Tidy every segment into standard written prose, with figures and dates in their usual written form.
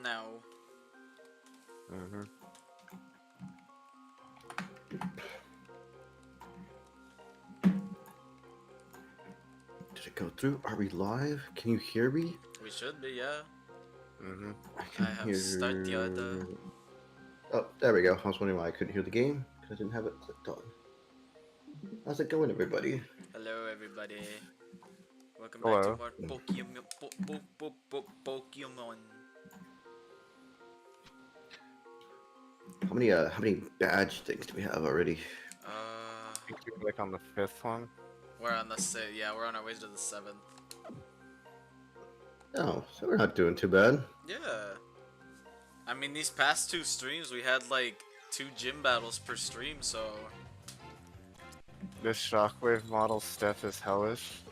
now. Mm-hmm. Did it go through? Are we live? Can you hear me? We should be, yeah. Mm-hmm. I can I have hear. started. Oh, there we go. I was wondering why I couldn't hear the game because I didn't have it clicked on. How's it going, everybody? Hello, everybody. Welcome back to Hello. more Pokemon. How many badge things do we have already? Uh, I think you're like on the 5th one. we're on yeah, we're on our way to the 7th. Oh, so we're not doing too bad. Yeah. I mean, these past 2 streams, we had like 2 gym battles per stream, so. This shockwave model Steph is hellish.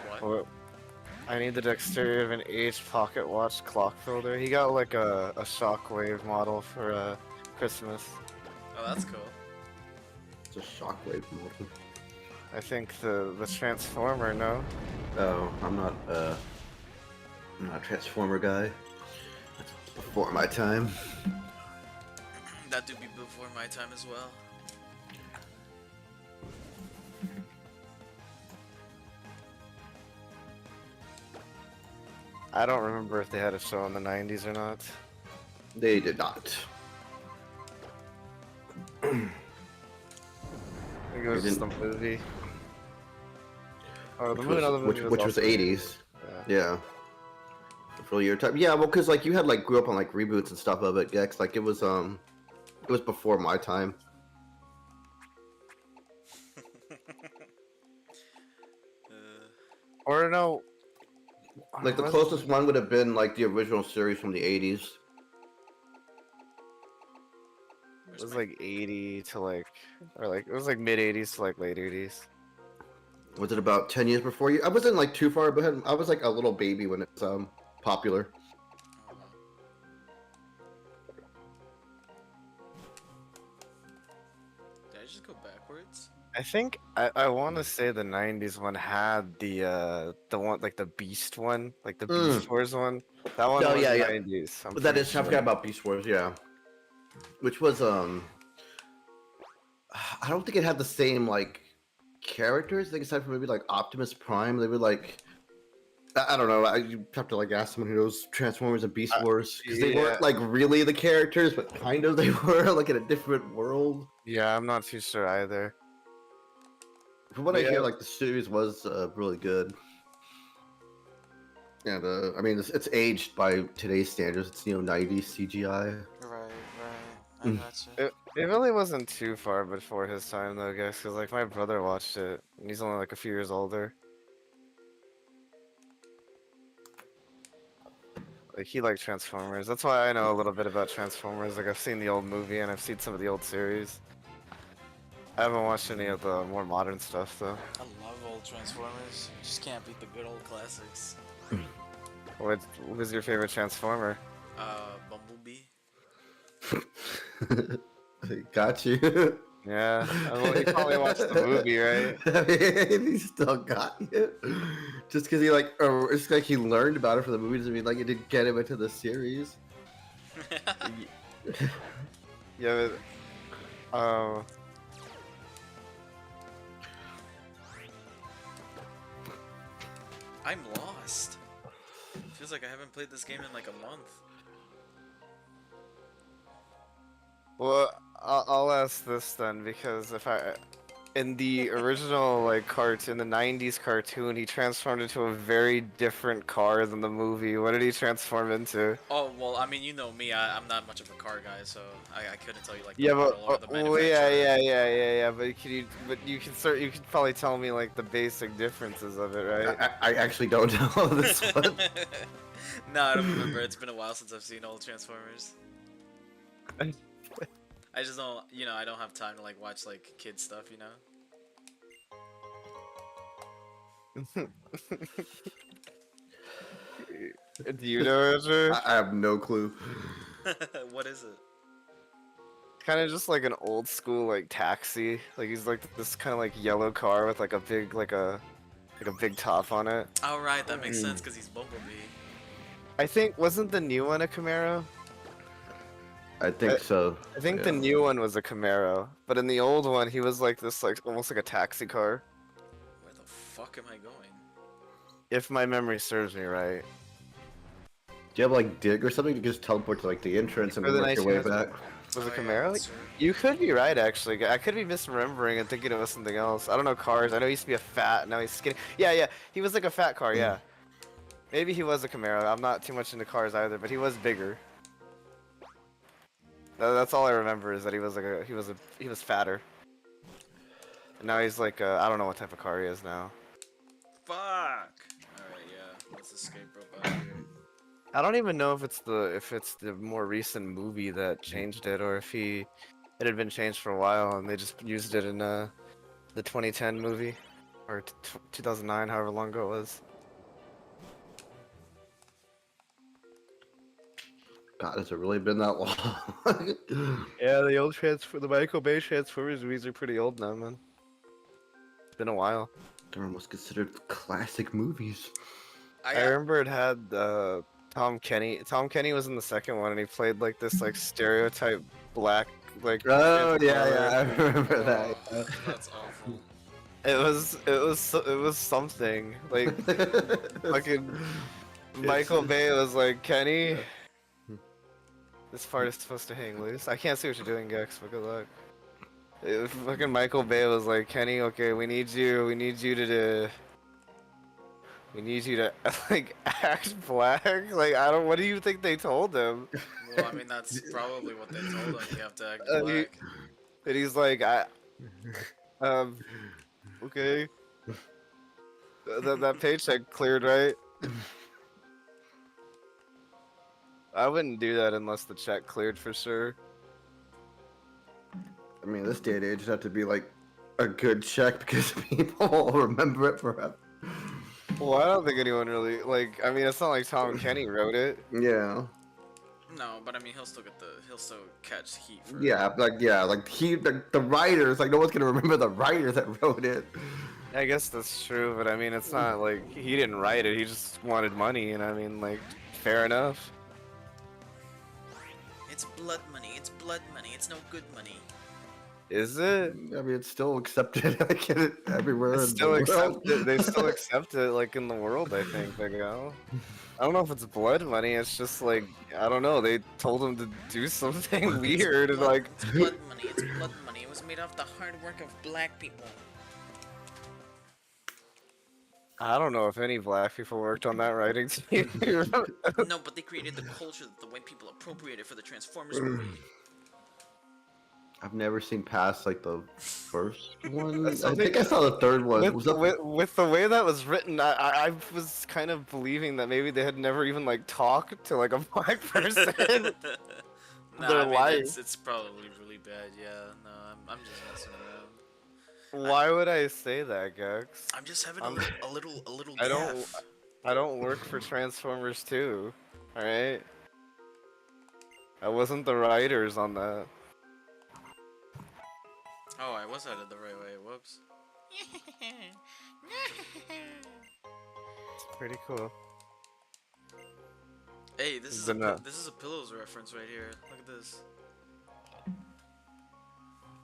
What? Well, I need the dexterity of an aged pocket watch clock builder. He got like a shockwave model for Christmas. Oh, that's cool. It's a shockwave model. I think the transformer, no? Oh, I'm not a Transformer guy. That's before my time. That do be before my time as well. I don't remember if they had a show in the 90s or not. They did not. I think it was They just the didn't- movie. Oh, the Which movie, was, no, the movie which was also- the 80s. Yeah. Yeah. The full year time. Yeah, well, cause like you had like grew up on like reboots and stuff of it. Yeah, 'cause, like it was before my time. Or no. Like the was- closest one would have been like the original series from the 80s. It was like 80 to like, or like, it was like mid 80s to like late 80s. Was it about 10 years before you? I wasn't like too far ahead. I was like a little baby when it's popular. Did I just go backwards? I think I want to say the 90s one had the one like the Beast one, like the Beast Wars one. That one Oh, was yeah, yeah. 90s. I'm But that pretty is, I sure. forgot about Beast Wars, yeah. Which was, I don't think it had the same, like, characters. I think aside from maybe, like, Optimus Prime, they were, like, I don't know. You have to, like, ask someone who knows Transformers and Beast Wars. Because they yeah. weren't, like, really the characters, but kind of they were, like, in a different world. Yeah, I'm not too sure either. From what I Yeah. hear, like, the series was really good. And, I mean, it's aged by today's standards. It's, 90s CGI. Right. I gotcha. It really wasn't too far before his time though, guys. Cause like my brother watched it, and he's only like a few years older. Like he liked Transformers. That's why I know a little bit about Transformers. Like I've seen the old movie and I've seen some of the old series. I haven't watched any of the more modern stuff though. I love old Transformers. You just can't beat the good old classics. What was your favorite Transformer? Bumblebee. Got you. Yeah, well, you probably watched the movie, right? I mean, he still got you. Just because he or it's like he learned about it from the movie doesn't mean like it didn't get him into the series. Yeah, but, I'm lost. Feels like I haven't played this game in like a month. well, I'll ask this then because in the original like cartoon, the '90s cartoon, he transformed into a very different car than the movie. What did he transform into? Oh well, I mean you know me. I'm not much of a car guy, so I couldn't tell you like the Yeah, but model or the well, yeah. manufacturer. But you can probably tell me like the basic differences of it, right? I actually don't know this one. No, I don't remember. It's been a while since I've seen old Transformers. I just don't, I don't have time to like watch like kid stuff, Do you know, Roger? I have no clue. What is it? Kind of just like an old school like taxi. Like he's like this kind of like yellow car with like a big like a big top on it. Oh right, that makes sense because he's Bumblebee. I think wasn't the new one a Camaro? I think so. I think the Yeah. new one was a Camaro, but in the old one he was like this, like almost like a taxi car. Where the fuck am I going? If my memory serves me right. Do you have like dig or something? You can just teleport to like the entrance and For then the work your way 1900s. back. Was it Oh, yeah, Camaro? that's right. You could be right, actually. I could be misremembering and thinking it was something else. I don't know cars. I know he used to be a fat, now he's skinny. Yeah, yeah. He was like a fat car, yeah. Maybe he was a Camaro. I'm not too much into cars either, but he was bigger. That's all I remember is that he was like he was fatter. And now he's like I don't know what type of car he is now. Fuck! Alright, yeah. Let's escape real out of here. I don't even know if it's the more recent movie that changed it or if it had been changed for a while and they just used it in the 2010 movie or 2009, however long ago it was. God, has it really been that long? Yeah, the Michael Bay Transformers movies are pretty old now, man. It's been a while. They're almost considered classic movies. I remember it had Tom Kenny. Tom Kenny was in the second one, and he played like this like stereotype black like. Oh yeah, yeah, I Transformer. remember that. Oh, that's awful. It was something like fucking Michael Bay was like, Kenny, this part is supposed to hang loose. I can't see what you're doing, Gex, but good luck. Fucking Michael Bay was like, Kenny, okay, we need you to like act black. Like what do you think they told him? Well, I mean, that's probably what they told him. You have to act He- black. And he's like, okay. That paycheck cleared, right? I wouldn't do that unless the check cleared for sure. I mean, this day and age, it'd have to be like a good check because people will remember it forever. Well, I don't think anyone really like. I mean, it's not like Tom Kenny wrote it. Yeah. No, but I mean, he'll still catch heat for it. Yeah, like the writers, like no one's gonna remember the writer that wrote it. I guess that's true, but I mean, it's not like he didn't write it. He just wanted money, and I mean, like, fair enough. It's blood money. It's blood money. It's no good money. Is it? I mean, it's still accepted like everywhere. It's in still the accepted. world. They still accept it, like in the world. I think they go. I don't know if it's blood money. It's just like I don't know. They told him to do something weird, and like. It's blood money. It's blood money. It was made off the hard work of black people. I don't know if any black people worked on that writing team. No, but they created the culture that the white people appropriated for the Transformers movie. I've never seen past like the first one. That's I think I saw the third one. Was that- with the way that was written, I was kind of believing that maybe they had never even like talked to like a black person. Nah, Their I mean, life. it's probably really bad. Yeah, no, I'm just messing around. Why would I say that, Gex? I'm just having I'm- a little I gaff. don't work for Transformers 2. All right. I wasn't the writers on that. Oh, I was headed the right way. Whoops. It's pretty cool. Hey, this is Then, this is a Pillows reference right here. Look at this.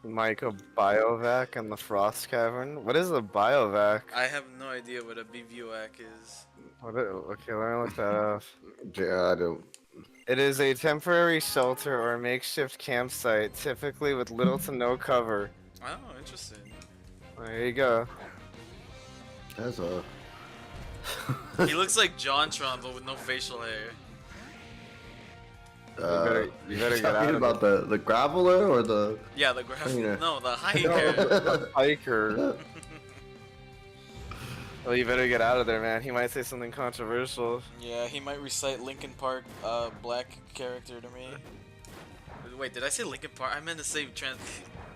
Michael Biovac and the Frost Cavern. What is a Biovac? I have no idea what a bivouac is. Okay, let me look that up. Yeah, I don't. It is a temporary shelter or makeshift campsite, typically with little to no cover. Oh, interesting. There you go. That's a. He looks like JonTron, but with no facial hair. You better get out Talking of about the graveler or the Yeah, the graph. Yeah. No, the hiker. hiker. Well, you better get out of there, man. He might say something controversial. Yeah, he might recite Linkin Park, black character to me. Wait, did I say Linkin Park? I meant to say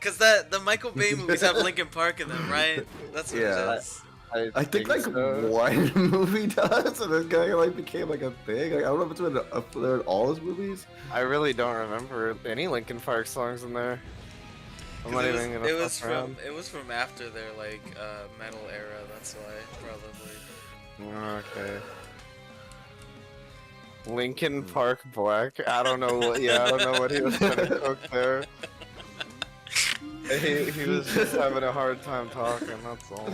Cause the Michael Bay movies have Linkin Park in them, right? That's what Yeah. it is. I think like so. one movie does, and this guy like became like a thing. Like, I don't know if it's been they're in all his movies. I really don't remember any Linkin Park songs in there. I'm not even gonna fuck around. It was from after their like metal era. That's why probably. Okay. Lincoln Park Black. I don't know what. Yeah, I don't know what he was gonna cook there. He was just having a hard time talking. That's all.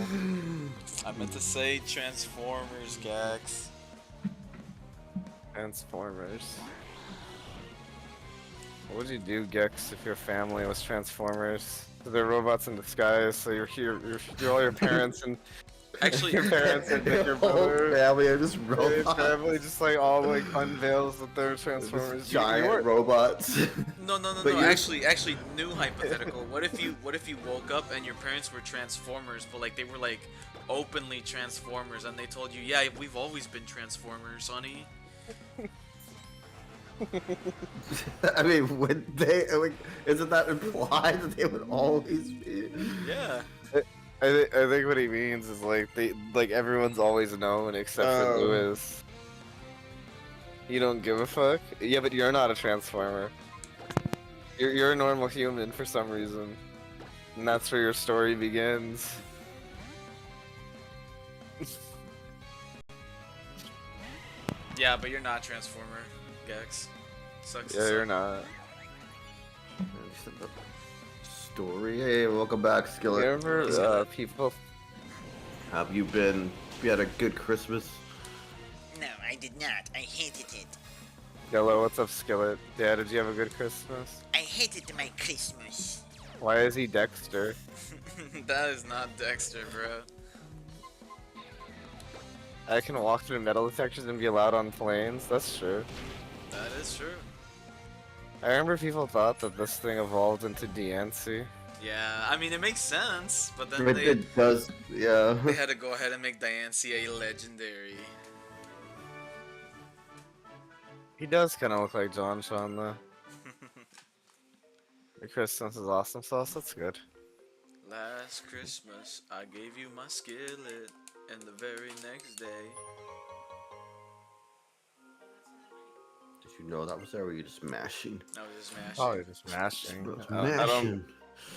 I meant to say Transformers, Gax. Transformers. What would you do, Gex, if your family was Transformers? They're robots in disguise, so you're all your parents and Actually, your parents and like, your brother. family are just Your robots. family just like all like unveils that they're Transformers. Giant robots. no. But you're- Actually, new hypothetical. What if you woke up and your parents were Transformers, but like they were like openly Transformers, and they told you, yeah, we've always been Transformers, honey. I mean, would they? Like, isn't that implied that they would always be? Yeah. I think what he means is like everyone's always known except for Lewis. You don't give a fuck. Yeah, but you're not a Transformer. You're a normal human for some reason, and that's where your story begins. Yeah, but you're not Transformer, Gex. Sucks. Yeah, you're not. Story. Hey, welcome back, Skillet. Remember, people. Have you been? You had a good Christmas. No, I did not. I hated it. Yellow, what's up, Skillet? Yeah, did you have a good Christmas? I hated my Christmas. Why is he Dexter? That is not Dexter, bro. I can walk through metal detectors and be allowed on planes. That's true. That is true. I remember people thought that this thing evolved into Diancie. Yeah, I mean it makes sense, but then It does, yeah. they had to go ahead and make Diancie a legendary. He does kind of look like John Sean though. The Christmas is awesome sauce. That's good. Last Christmas, I gave you my skillet, and the very next day. Did you know that was there? Or were you just mashing? I was just mashing. Probably just mashing. Just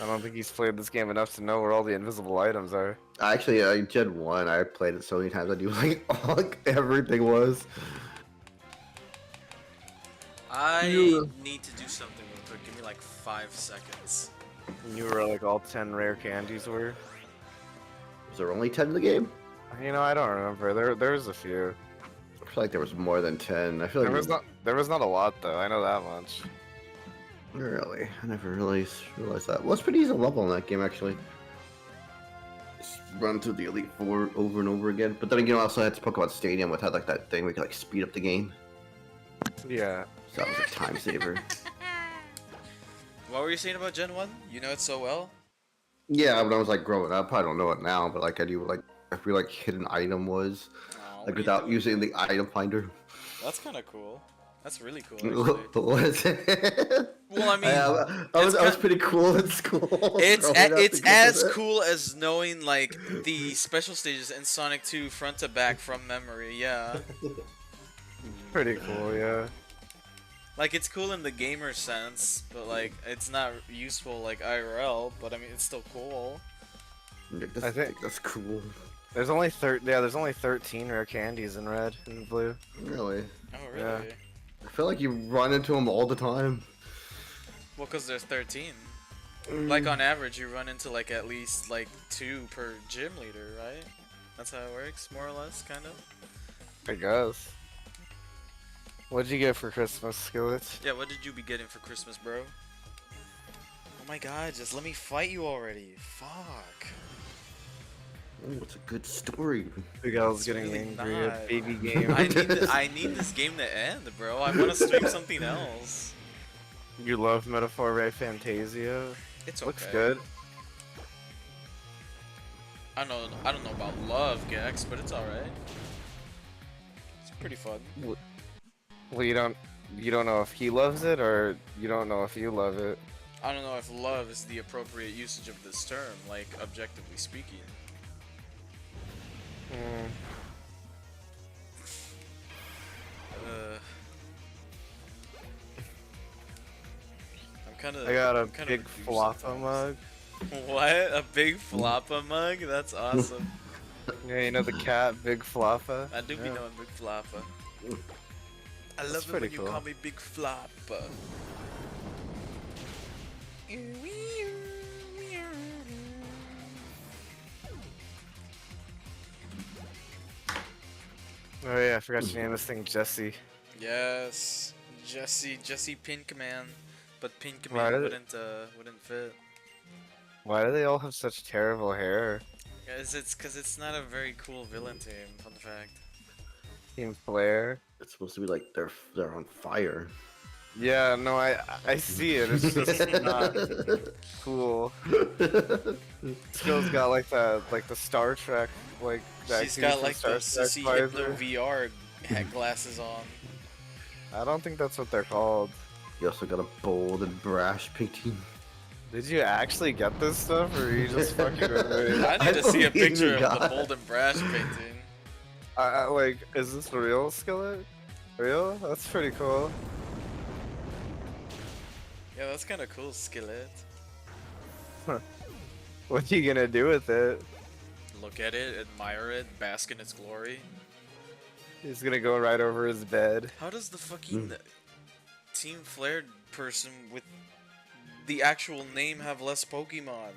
I don't think he's played this game enough to know where all the invisible items are. Actually, Gen 1, I played it so many times I knew like everything was. I need to do something real quick. Give me like 5 seconds. You were like all 10 rare candies were. Was there only 10 in the game? You know, I don't remember. There's a few. I feel like there was more than 10. I feel like There was not a lot though. I know that much. Really? I never really realized that. Well, it's pretty easy to level in that game, actually. Just run through the Elite Four over and over again. But then again, I also had Pokemon Stadium, which had like that thing where you could like speed up the game. Yeah. So that was a time saver. What were you saying about Gen 1? You know it so well? Yeah, when I was like growing up, I don't know it now, but like I knew like every like hidden item was Aw, what like are you without doing? using the item finder. That's kind of cool. That's really cool, actually. What is it? Well, I mean, I was pretty cool in school. It's growing up it's because as of it. cool as knowing like the special stages in Sonic 2 front to back from memory. Yeah, Pretty cool, yeah. like it's cool in the gamer sense, but like it's not useful like IRL. But I mean, it's still cool. I think that's cool. There's only 13 rare candies in red and blue. Really? Oh really? Yeah. I feel like you run into them all the time. Well, cause there's 13. Like on average, you run into like at least like 2 per gym leader, right? That's how it works, more or less, kind of. I guess. What'd you get for Christmas, Skillets? Yeah, what did you be getting for Christmas, bro? Oh my God, just let me fight you already. Fuck. Oh, it's a good story. Bigal's It's getting really angry not. at baby game. I need this game to end, bro. I want to stream something else. You love Metaphor Ray Fantasia? It's okay. Looks good. I don't know about love, Gex, but it's alright. It's pretty fun. Well, you don't know if he loves it, or you don't know if you love it. I don't know if love is the appropriate usage of this term, like objectively speaking. Hmm. I'm kind of. I got a big floppa mug. What? A big floppa mug? That's awesome. Yeah, you know the cat, Big Floppa? I do be Yeah. knowing big floppa. I That's love it pretty when you cool. call me Big Flop. Oh yeah, I forgot to name this thing Jesse. Yes, Jesse Pinkman, but Why Pinkman did- wouldn't fit. Why do they all have such terrible hair? Guys, it's because it's not a very cool villain team. Fun fact. Team Flare. It's supposed to be like they're on fire. Yeah, no, I see it. It's just not cool. Skill's got like the Star Trek that She's dude got from like Star the Trek Sissy Hypno visor. VR hat glasses on. I don't think that's what they're called. You also got a bold and brash painting. Did you actually get this stuff, or are you just fucking with me? I need to see a believe picture you of the got bold and brash painting. Like, is this real, Skillet? Real? That's pretty cool. Yeah, that's kind of cool, Skillet. What are you gonna do with it? Look at it, admire it, bask in its glory. He's gonna go right over his bed. How does the fucking Team Flare person with the actual name have less Pokemon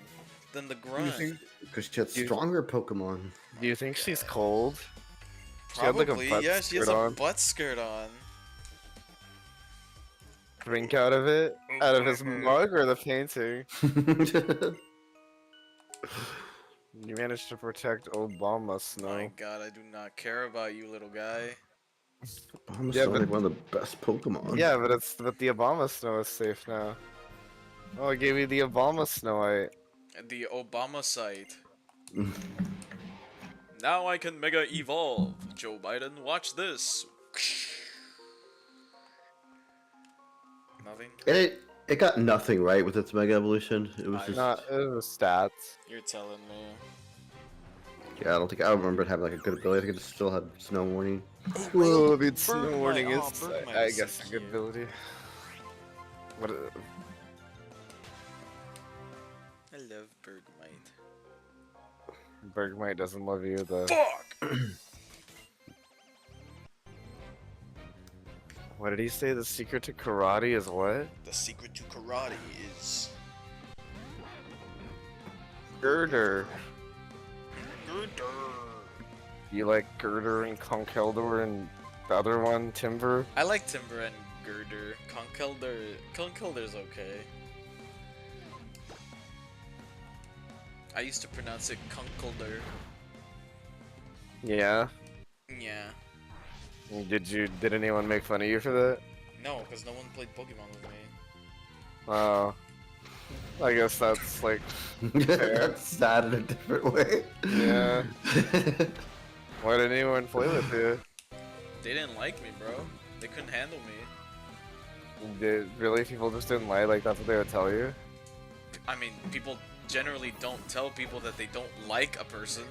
than the grunt? Because she had You- stronger Pokemon. Do you think she's cold? She had, like, a Probably, butt yeah, she has skirt a on. butt skirt on. Drink out of it? Out of his mug or the painting? You managed to protect Obama Snow. My god, I do not care about you, little guy. Obama's Yeah, still but- like one of the best Pokemon. Yeah, but the Obama Snow is safe now. Oh, I gave you the Obama Snowite. The Obama site. Now I can Mega Evolve. Joe Biden, watch this. Nothing? It got nothing right with its Mega Evolution. It was I- just Not it was stats. You're telling me. yeah. I don't remember it having like a good ability. I think it still had Snow Warning. Well, I mean, Bergmite- Snow Warning is, Bergmite I is so guess, a good cute. ability. What? I love Bergmite. Bergmite doesn't love you, though. Fuck! What did he say? The secret to karate is what? The secret to karate is Girder. Girder. You like Girder and Conkeldor and the other one, Timber? I like Timber and Girder. Conkeldur's okay. I used to pronounce it Conkeldur. Yeah. Yeah. Did anyone make fun of you for that? No, because no one played Pokemon with me. Oh. I guess that's like, That's sad in a different way. yeah. Why didn't anyone play with you? They didn't like me, bro. They couldn't handle me. Did really people just didn't lie? Like that's what they would tell you? I mean, people generally don't tell people that they don't like a person.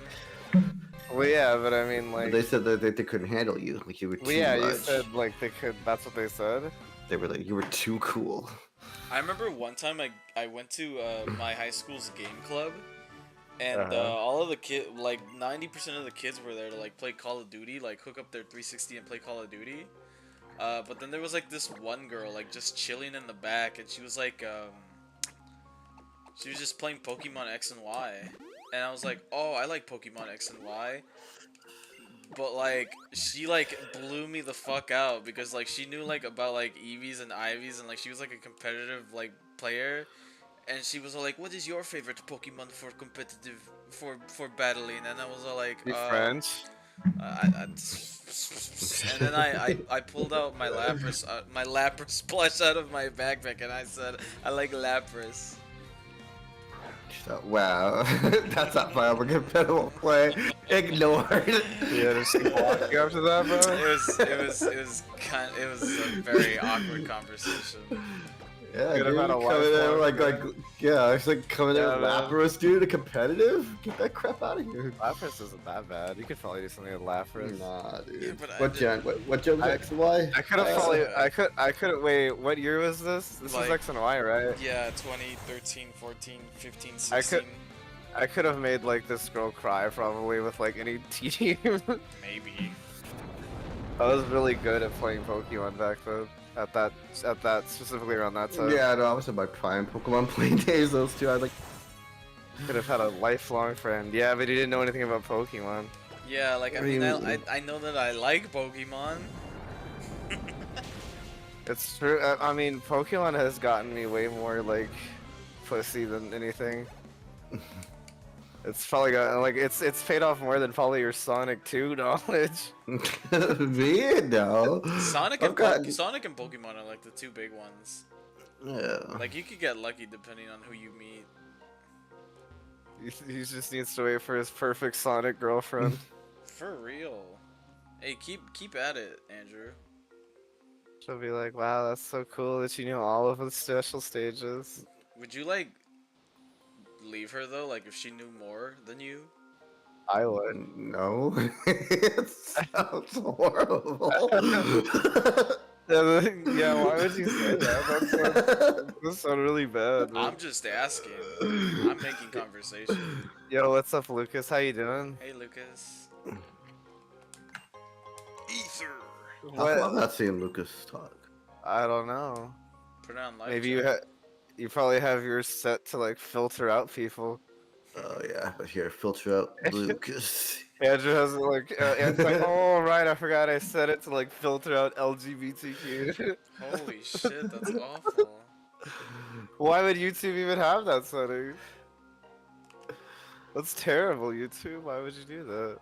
Well, yeah, but I mean, like, They said that they couldn't handle you. Like you were too well, yeah, you much. said like they could. That's what they said. They were like you were too cool. I remember one time I went to my high school's game club, and Uh-huh. all of the like 90% of the kids were there to like play Call of Duty, like hook up their 360 and play Call of Duty. But then there was like this one girl like just chilling in the back, and she was like she was just playing Pokemon X and Y, and I was like, oh, I like Pokemon X and Y. But like she like blew me the fuck out because like she knew like about like EVs and IVs, and like she was like a competitive like player, and she was all like, what is your favorite Pokemon for competitive for battling? And I was all like, Be French. and then I pulled out my Lapras plush out of my backpack, and I said, I like Lapras. She thought, wow, that's not viable competitive play. Ignored. Yeah, just keep walking after that, bro. It was a very awkward conversation. Yeah, Could have dude, had a coming in lifelong yeah, it's like coming in Yeah, with man. Lapras, dude, a competitive? Get that crap out of here. Lapras isn't that bad. You could probably do something with Lapras. Nah, dude. Yeah, but I what did- gen? What gen was I- X and Y? I could have Uh, probably. I could. Wait, what year was this? This Like- was X and Y, right? Yeah, 2013, 14, 15, I 16. I could have made like this girl cry probably with like any team. Maybe. I was really good at playing Pokemon back then. At that specifically around that time. Yeah, no, I was in my prime Pokemon playing days. Those two, I like. Could have had a lifelong friend. Yeah, but he didn't know anything about Pokemon. Yeah, like I What do mean, you mean? I know that I like Pokemon. It's true. I mean, Pokemon has gotten me way more like pussy than anything. It's probably got like it's paid off more than probably your Sonic 2 knowledge. Me? No. Sonic I've and gotten- Sonic and Pokemon are like the two big ones. Yeah. Like you could get lucky depending on who you meet. He just needs to wait for his perfect Sonic girlfriend. For real. Hey, keep at it, Andrew. She'll be like, "Wow, that's so cool that you knew all of the special stages." Would you like leave her though? Like if she knew more than you? I would. No. It sounds horrible. Yeah, why would you say that? That sounds really bad. I'm just asking. I'm making conversation. Yo, what's up, Lucas? How you doing? Hey, Lucas. Ether. How come I'm What? not seeing Lucas talk? I don't know. Put it on live. Maybe chat. you probably have yours set to like filter out people. Oh yeah, but here, filter out Lucas. Andrew has it like, Andrew's like, oh right, I forgot I set it to like filter out LGBTQ. Holy shit, that's awful. Why would YouTube even have that setting? That's terrible, YouTube. Why would you do that?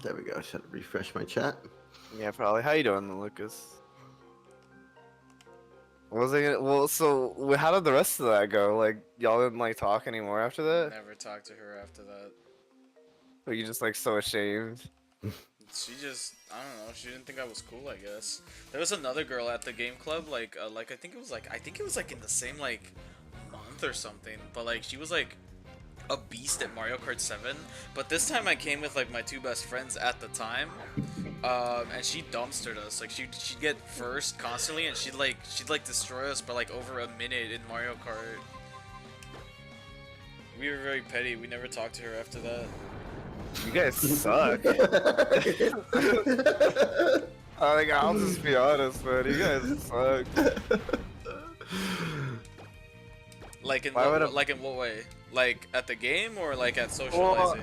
There we go. I should refresh my chat. Yeah, probably. How you doing, Lucas? What was I gonna? Well, so how did the rest of that go? Like, y'all didn't like talk anymore after that? Never talked to her after that. Or you just like so ashamed? She just, I don't know. She didn't think I was cool. I guess there was another girl at the game club. Like I think it was like in the same like month or something. But like she was like a beast at Mario Kart 7. But this time I came with like my two best friends at the time. And she dumpstered us. Like she'd get first constantly, and she'd like destroy us by like over a minute in Mario Kart. We were very petty. We never talked to her after that. You guys suck. I'll just be honest, man. You guys suck. Like in Why would like in what way? Like at the game or like at socializing?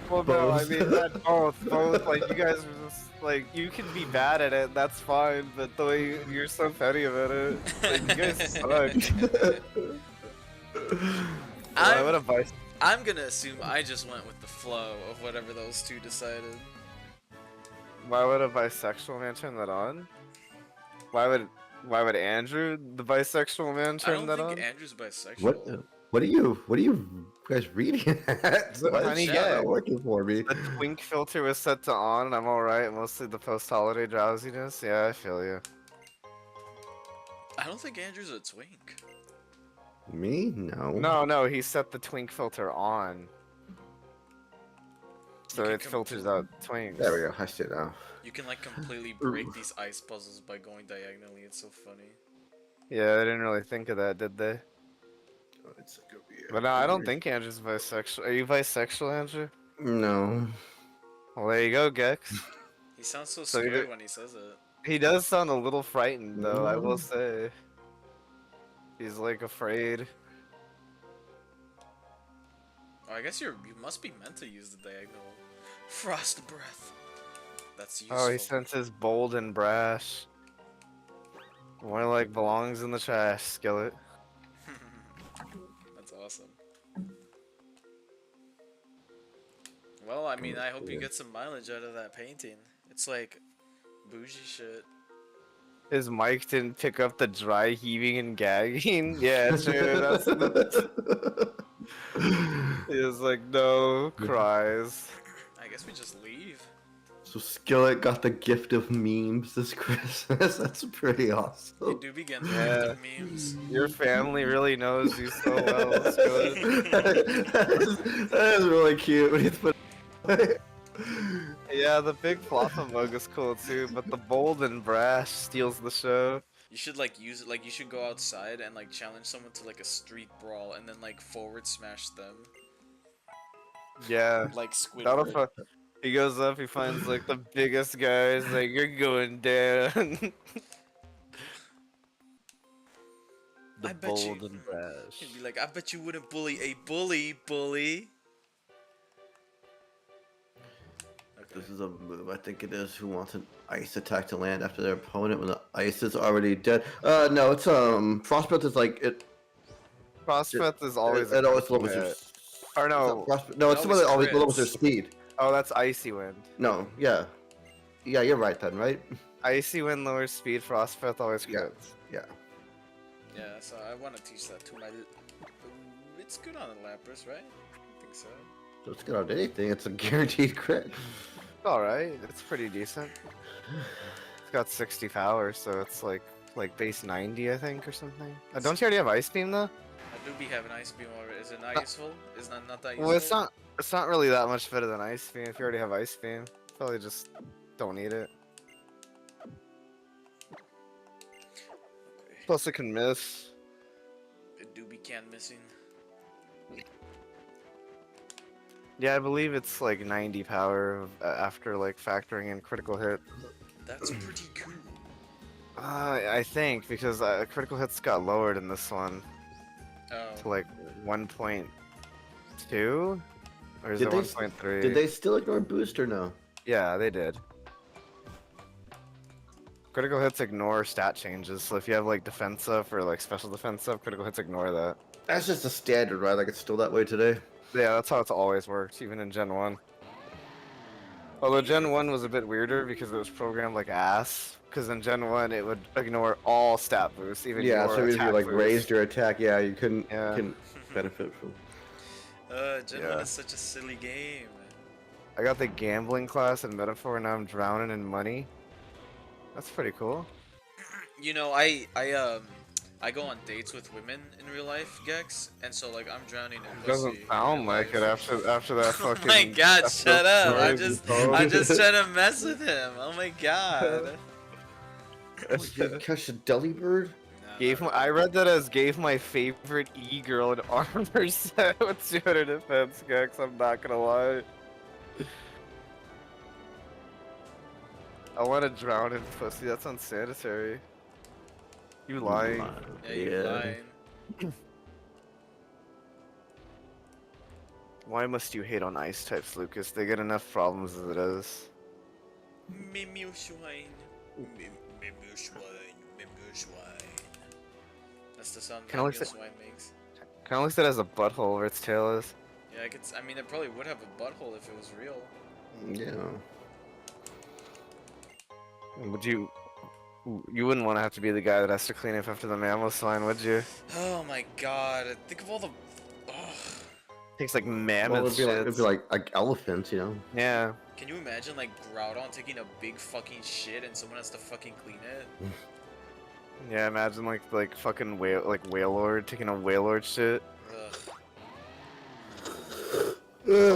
Well, no, I mean both. Like you guys are just like you can be bad at it. That's fine, but the way you're so petty about it, like, you guys suck. Why would a vice? I'm gonna assume I just went with the flow of whatever those two decided. Why would a bisexual man turn that on? Why would Andrew, the bisexual man, I turn don't that think on? Andrew's bisexual. What are you guys reading at? What Why is honey chat get? not working for me? The twink filter was set to on, and I'm alright. Mostly the post-holiday drowsiness. Yeah, I feel you. I don't think Andrew's a twink. Me? No. No, he set the twink filter on. So can it filters out twinks. There we go. I see it now. You can like completely break these ice puzzles by going diagonally. It's so funny. Yeah, they didn't really think of that, did they? Oh, it's like over here. But no, I don't think Andrew's bisexual. Are you bisexual, Andrew? No. Well, there you go, Gex. He sounds so So you scared did- when he says it. He does sound a little frightened, though, I will say. He's, like, afraid. Oh, I guess you must be meant to use the diagonal. Frost breath. That's useful. Oh, he senses bold and brash. More like belongs in the trash, skillet. That's awesome. Well, I mean, I hope you get some mileage out of that painting. It's like bougie shit. His mic didn't pick up the dry heaving and gagging. Yeah, true. That's he was like, no cries. I guess we just leave. So Skillet got the gift of memes this Christmas. That's pretty You awesome. do begin the Yeah. gift of memes. Your family really knows you so well, Skillet. that is really cute when you put. Yeah, the big floppa mug is cool too, but the bold and brash steals the show. You should like use it. Like you should go outside and like challenge someone to like a street brawl and then like forward smash them Yeah, like Squidward. that'll He goes up, he finds like the biggest guys, like you're going down. The I bet you. bold and brash. He'd be like, I bet you wouldn't bully a bully. Okay. This is a move, I think it is. Who wants an ice attack to land after their opponent when the ice is already dead? No, it's Frostbite is like it. Frostbite is always It a always critical lowers your. hit. Or no, No, it's the one that always lowers their crits. speed. oh that's Icy Wind. No, yeah, you're right then, right? Icy Wind lowers speed, Frostbite always Yeah. crits. Yeah. Yeah, so I want to teach that to my. It's good on the Lapras, right? I think so. So it's good on anything. It's a guaranteed crit. Alright, it's pretty decent. It's got 60 power, so it's like base 90 I think or something. Don't you already have Ice Beam though? I do be having Ice Beam already. Is it not useful? Is not that useful? Well, it's not really that much better than Ice Beam if you already have Ice Beam. Probably just don't need it. Plus it can miss. It do be can missing. Yeah, I believe it's like 90 power after like factoring in critical hit. That's pretty cool. I think because critical hits got lowered in this one Oh. to like 1.2 or is Did it they 1.3? Did they still ignore boost or no? Yeah, they did. Critical hits ignore stat changes, so if you have like defense up or like special defense up, critical hits ignore that. That's just a standard, right? Like it's still that way today. Yeah, that's how it's always worked, even in Gen 1. Although Gen 1 was a bit weirder because it was programmed like ass. Because in Gen 1 it would ignore all stat boosts, even Yeah, your so if you attack like boost. raised your attack, yeah, you couldn't Yeah. benefit from. Gen Yeah. 1 is such a silly game. I got the gambling class in Metaphor, and now I'm drowning in money. That's pretty cool. You know, I go on dates with women in real life, Gex, and so like I'm drowning in It pussy. doesn't in sound real like it life. after that Oh fucking. my god, shut up! story you told. I'm just trying to mess with him. Oh my god. You catch a Delibird? Gave my, I read that as gave my favorite E-girl an armor set with 200 defense, Gex. I'm not gonna lie. I want to drown in pussy. That's unsanitary. You lying? Yeah, you're lying. Why must you hate on ice types, Lucas? They get enough problems as it is. Mimir Schwein. Mimir Schwein. Mimir Schwein. That's the sound Kinda Mimir looks Schwein makes. Kind of looks like it has a butthole where its tail is. Yeah, I mean, it probably would have a butthole if it was real. Yeah. Would you? You wouldn't want to have to be the guy that has to clean up after the mammal swine, would you? Oh my god. Think of all the. Ugh. Takes like Well, mammoth it'd be shits. like elephants, you know. Yeah. Can you imagine like Groudon taking a big fucking shit and someone has to fucking clean it? Yeah, imagine like fucking Wailord taking a Wailord shit. Ugh.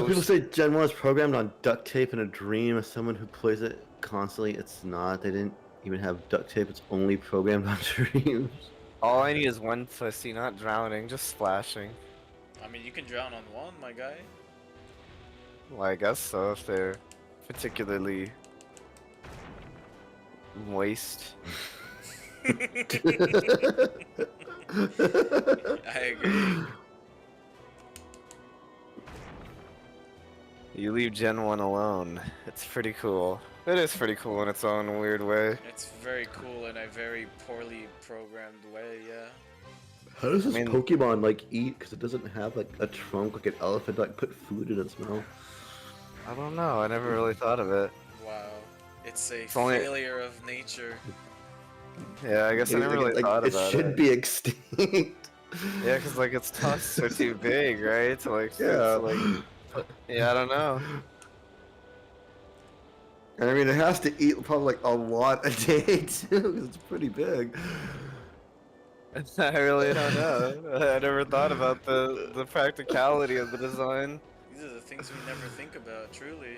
People say Gen 1 is programmed on duct tape in a dream. As someone who plays it constantly, it's not. They didn't even have duct tape. It's only programmed on dreams. All I need is one pussy, not drowning, just splashing. I mean, you can drown on one, my guy. Well, I guess so if they're particularly moist. I agree. You leave Gen 1 alone. It's pretty cool. It is pretty cool in its own weird way. It's very cool in a very poorly programmed way, yeah. How does this I mean- Pokemon like eat? Because it doesn't have like a trunk like an elephant to like put food in its mouth. I don't know. I never really thought of it. Wow. It's a It's only- failure of nature. Yeah, I guess I never really thought it about should it. be extinct. Yeah, because like its tusks are too big, right? To like, Yeah. yeah, I don't know. And I mean, it has to eat probably like a lot a day too, 'cause it's pretty big. I really don't know. I never thought about the practicality of the design. These are the things we never think about, truly.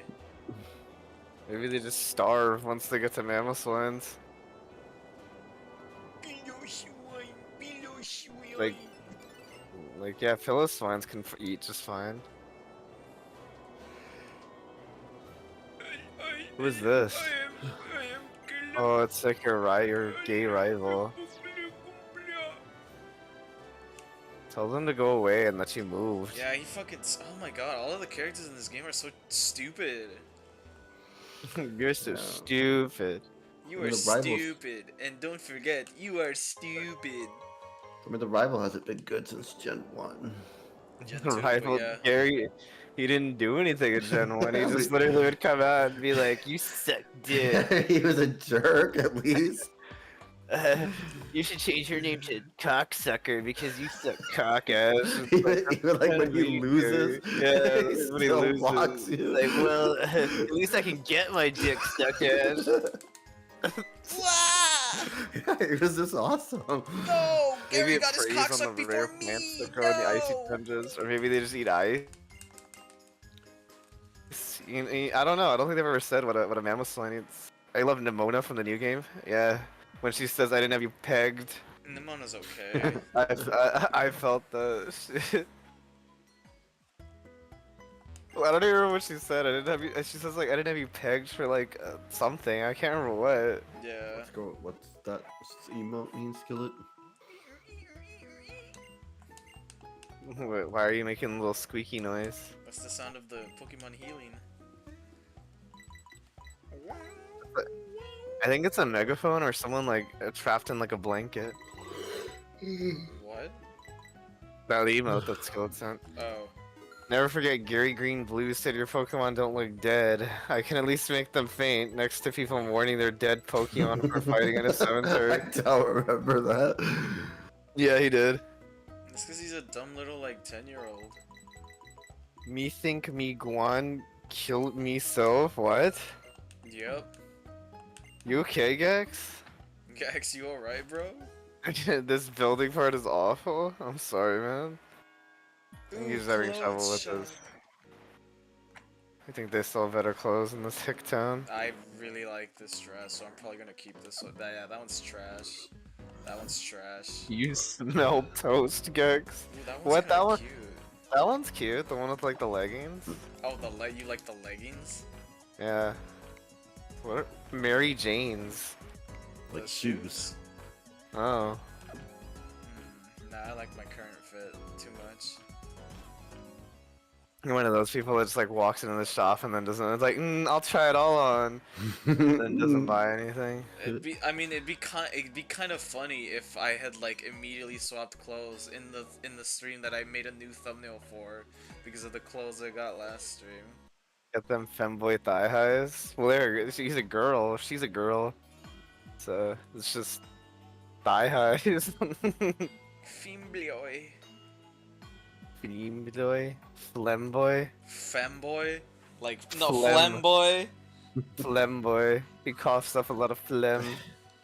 Maybe they just starve once they get to mammal swines. Like yeah, pillow swines can eat just fine. Who is this? I am Oh, it's like your gay rival. Tell them to go away and that you moved. Yeah, he fucking. Oh my god, all of the characters in this game are so stupid. You're so Yeah. stupid. You I mean, are the rivals- stupid, and don't forget, you are stupid. I mean, the rival hasn't been good since Gen 1. Gen The 2, but rival yeah. Gary, he didn't do anything in Gen 1. He just literally would come out and be like, "You suck dick. He was a jerk, at least. You should change your name to cocksucker because you suck cock ass." Even like when he loses, Yeah, he when he still mocks loses. you. Like, well, at least I can get my dick stuck ass. Wow! It was just awesome. No! Maybe Gary it got his preys cock on sucked the rare before plants me! that grow in the icy No! tundras, or maybe they just eat ice. I don't know. I don't think they've ever said what a mammoth eats. I love Nimona from the new game. Yeah, when she says, "I didn't have you pegged," Nimona's okay. I felt the shit. Well, I don't even remember what she said. I didn't have you. She says like, "I didn't have you pegged for like something." I can't remember what. Yeah. Let's go. What's that emote mean, Skillet? Wait, why are you making a little squeaky noise? That's the sound of the Pokemon healing. I think it's a megaphone or someone like trapped in like a blanket. What? That emote that Skillet sent. Oh. Never forget Gary Green Blue said your Pokemon don't look dead. I can at least make them faint next to people warning their dead Pokemon for fighting in a cemetery. I don't remember that. Yeah, he did. It's because he's a dumb little, like, 10-year-old. Me think me Guan killed me so? What? Yep. You okay, Gex? Gax, you alright, bro? This building part is awful. I'm sorry, man. I think Ooh, he's having trouble clothes with shop. this. I think they sell better clothes in this hick town. I really like this dress, so I'm probably gonna keep this one. Yeah, that one's trash. That one's trash. You smell toast, Gex. Ooh, that one's What, that kinda one? cute. That one's cute. The one with like the leggings. Oh, you like the leggings? Yeah. What are Mary Jane's? Like The shoes. Oh. Nah, I like my current fit too much. You're one of those people that just like walks into the shop and then doesn't. It's like, I'll try it all on, and then doesn't buy anything. I mean, it'd be kind of funny if I had like immediately swapped clothes in the stream that I made a new thumbnail for because of the clothes I got last stream. Get them femboy thigh highs. Well, there. She's a girl. She's a girl. So it's just thigh highs. Femboy. Femboy. Flemboy. Femboy? Like, no, Phlegm. flemboy? Flemboy. He coughs up a lot of phlegm.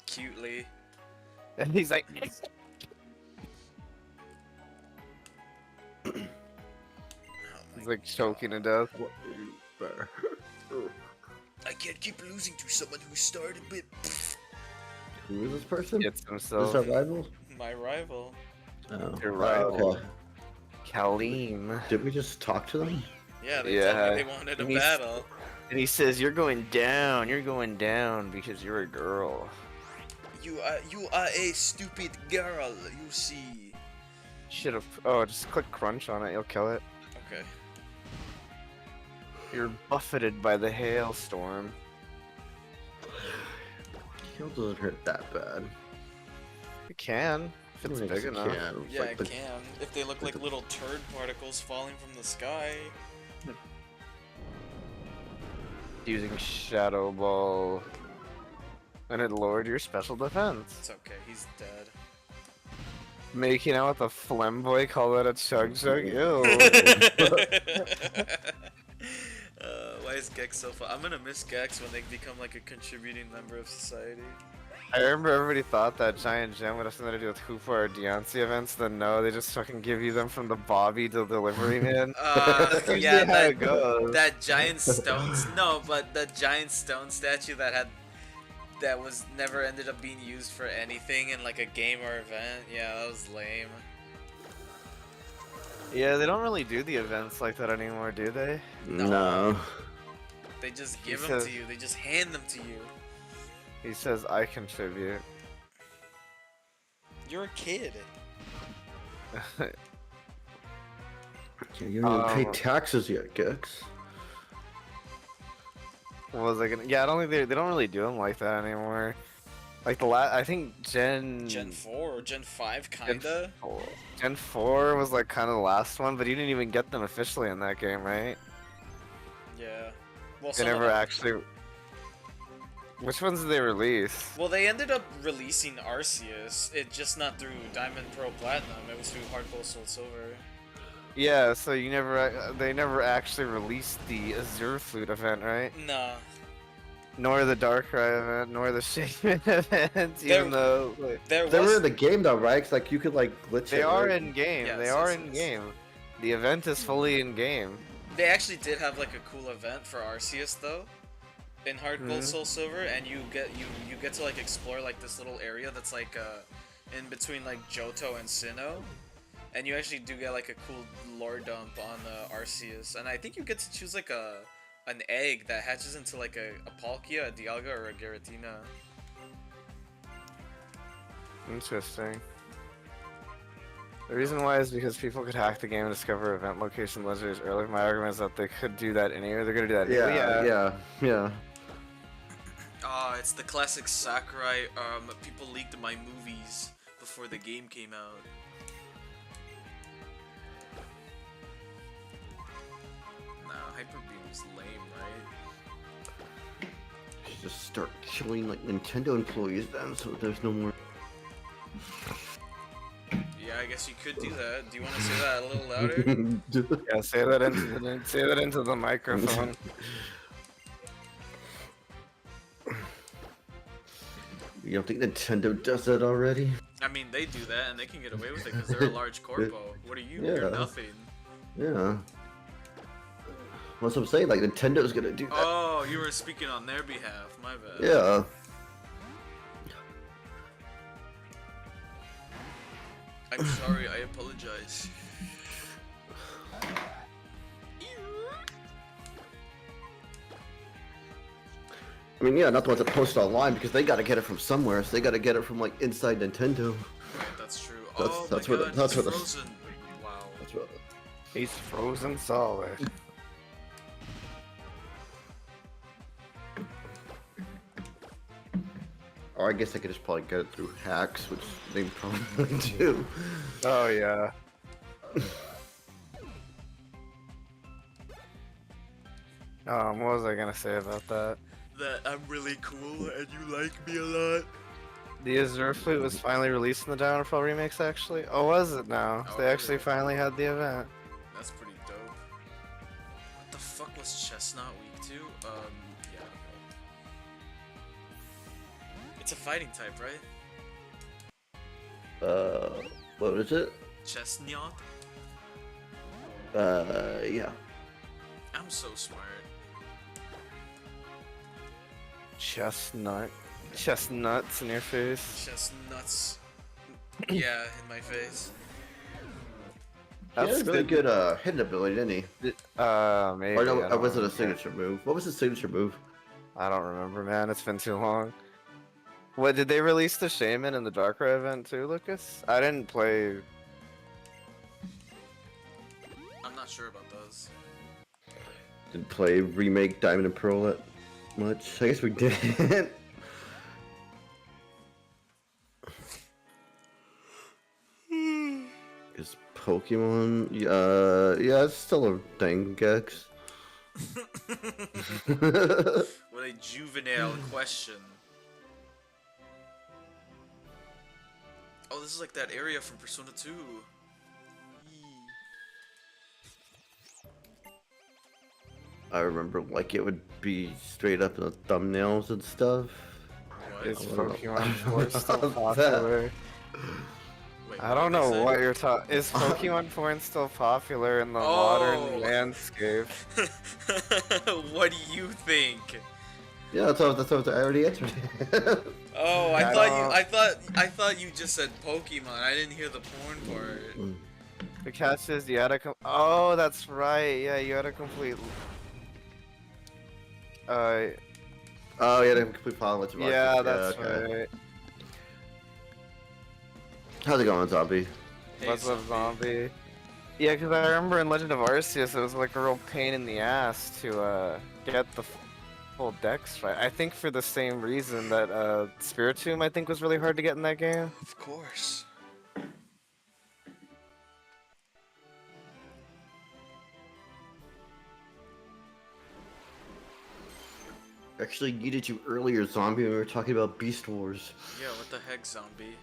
Cutely. And he's like, Oh he's my like choking to death. What is better? I can't keep losing to someone who started with Who is this person? Gets Is himself. this our rival? my rival. Oh. Your rival. Okay. Kaleem. Did we just talk to them? Yeah, they Yeah. told me they wanted a And he's- battle. And he says, you're going down because you're a girl. You are a stupid girl, you see. Should have. Oh, just click crunch on it, you'll kill it. Okay. You're buffeted by the hailstorm. Heal doesn't hurt that bad. It can, if it's I guess big it enough. can. It's Yeah, like it the- can. If they look like little turd particles falling from the sky. Using Shadow Ball. And it lowered your special defense. It's okay, he's dead. Making out with a flemboy, call that a chug chug? Ew. Why is Gex so fun? I'm gonna miss Gex when they become like a contributing member of society. I remember everybody thought that Giant Gem would have something to do with Hoopa or Deontay events, then no, they just fucking give you them from the Bobby to delivery man. That's usually Yeah, how it goes. that giant stone. No, but the giant stone statue that was never ended up being used for anything in like a game or event. Yeah, that was lame. Yeah, they don't really do the events like that anymore, do they? No. No. They just He give them says- to you. They just hand them to you. He says I contribute. You're a kid. Okay, you don't even pay Um, taxes yet, Gex. What was I gonna? Yeah, I don't think they don't really do them like that anymore. Like I think Gen 4 or Gen 5, Gen kinda. 4 Gen 4 was like kind of the last one, but you didn't even get them officially in that game, right? Yeah. Well, They some of never them- actually. Which ones did they release? Well, they ended up releasing Arceus. It just not through Diamond, Pearl, Platinum. It was through Heart Gold, Soul, Silver. Yeah, so you never they never actually released the Azure Flute event, right? Nah. Nor the Darkrai event, nor the Shaman event, There- even though like, There They were was. in the game though, right? 'Cause, like you could like glitch they it, are right? in game. Yes, They yes, are yes. in game. The event is fully in game. They actually did have like a cool event for Arceus though, in Heart Gold, Mhm. Soul Silver, and you get to like explore like this little area that's like in between like Johto and Sinnoh, and you actually do get like a cool lore dump on Arceus, and I think you get to choose like an egg that hatches into like a Palkia, a Dialga, or a Giratina. Interesting. The reason why is because people could hack the game and discover event location legendaries early. My argument is that they could do that anyway. They're gonna do that anyway. Yeah. Ah, it's the classic Sakurai. People leaked my movies before the game came out. Nah, Hyper Beam's lame, right? Should just start killing like Nintendo employees then, so there's no more. Yeah, I guess you could do that. Do you want to say that a little louder? Yeah, say that into the microphone. You don't think Nintendo does that already? I mean, they do that, and they can get away with it because they're a large corpo. What are you? You're Yeah. nothing. Yeah. That's what I'm saying. Like Nintendo's gonna do that. Oh, you were speaking on their behalf. My bad. Yeah. I'm sorry. I apologize. I mean, yeah, not the ones that post online because they gotta get it from somewhere. So they gotta get it from like inside Nintendo. Right, that's true. That's- Oh that's my where god, the- that's he's where the- frozen. Wow. That's what. He's frozen solid. Or I guess I could just probably get it through hacks, which they probably do. Oh yeah. What was I gonna say about that? That I'm really cool and you like me a lot. The Azure Flute was finally released in the Diamond Pearl remix, actually. Oh, was it now? Oh, They actually really? finally had the event. That's pretty dope. What the fuck was Chestnut weak to? Yeah. It's a fighting type, right? What is it? Chestnut? Yeah. I'm so smart. Chestnuts in your face. Chestnuts. Yeah, in my face. He had a really good hidden ability, didn't he? Maybe. Or no, I don't was it a remember. signature move? What was his signature move? I don't remember, man. It's been too long. What, did they release the Shaman in the Darkrai event too, Lucas? I didn't play. I'm not sure about those. Didn't play remake Diamond and Pearl that much. I guess we did. Is Pokemon? Yeah, it's still a thing, Gex. What a juvenile question. Oh, this is like that area from Persona 2. Yee. I remember like it would be straight up in the thumbnails and stuff. What? Is I don't know. Pokemon 4 still About that. popular? Wait, I don't what did know they what say? you're talking. Is Pokemon 4 still popular in the Oh. modern landscape? What do you think? Yeah, that's what I already answered. Oh, I don't- I thought you just said Pokemon. I didn't hear the porn part. The catch is you had to oh, that's right. Yeah, you had to complete. Uh, Oh yeah, they have a complete file with yeah, that's okay. right. How's it going, zombie? Hey, What's up, zombie? Yeah, because I remember in Legend of Arceus, it was like a real pain in the ass to get the full dex right. I think for the same reason that Spiritomb I think was really hard to get in that game. Of course. Actually needed you earlier, zombie, when we were talking about Beast Wars. Yeah, what the heck, zombie?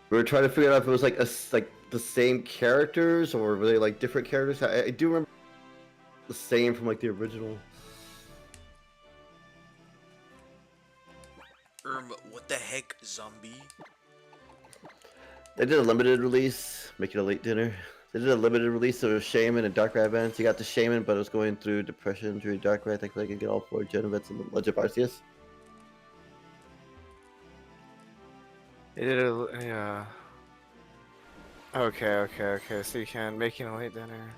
We were trying to figure out if it was like like the same characters or were they like different characters. I do remember the same from like the original. What the heck, zombie? They did a limited release, make it a late dinner. They did a limited release of Shaman and Darkrai events. You got the Shaman, but it was going through depression during Darkrai. I think they could get all 4 gen events in the Legend of Arceus. It did a, yeah. Okay. So you can making a late dinner.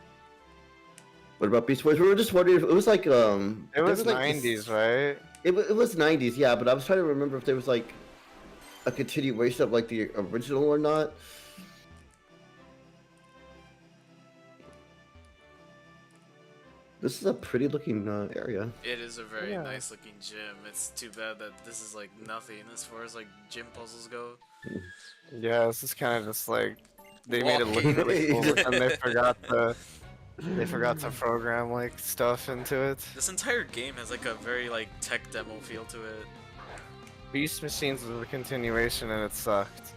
What about Beast Wars? We were just wondering if it was like It was like 90s, right? It was 90s, yeah. But I was trying to remember if there was like a continuation of like the original or not. This is a pretty looking area. It is a very Yeah. nice looking gym. It's too bad that this is like nothing as far as like gym puzzles go. Yeah, this is kind of just like they made it look Walking. really cool, and they forgot to program like stuff into it. This entire game has like a very like tech demo feel to it. Beast Machines was a continuation, and it sucked.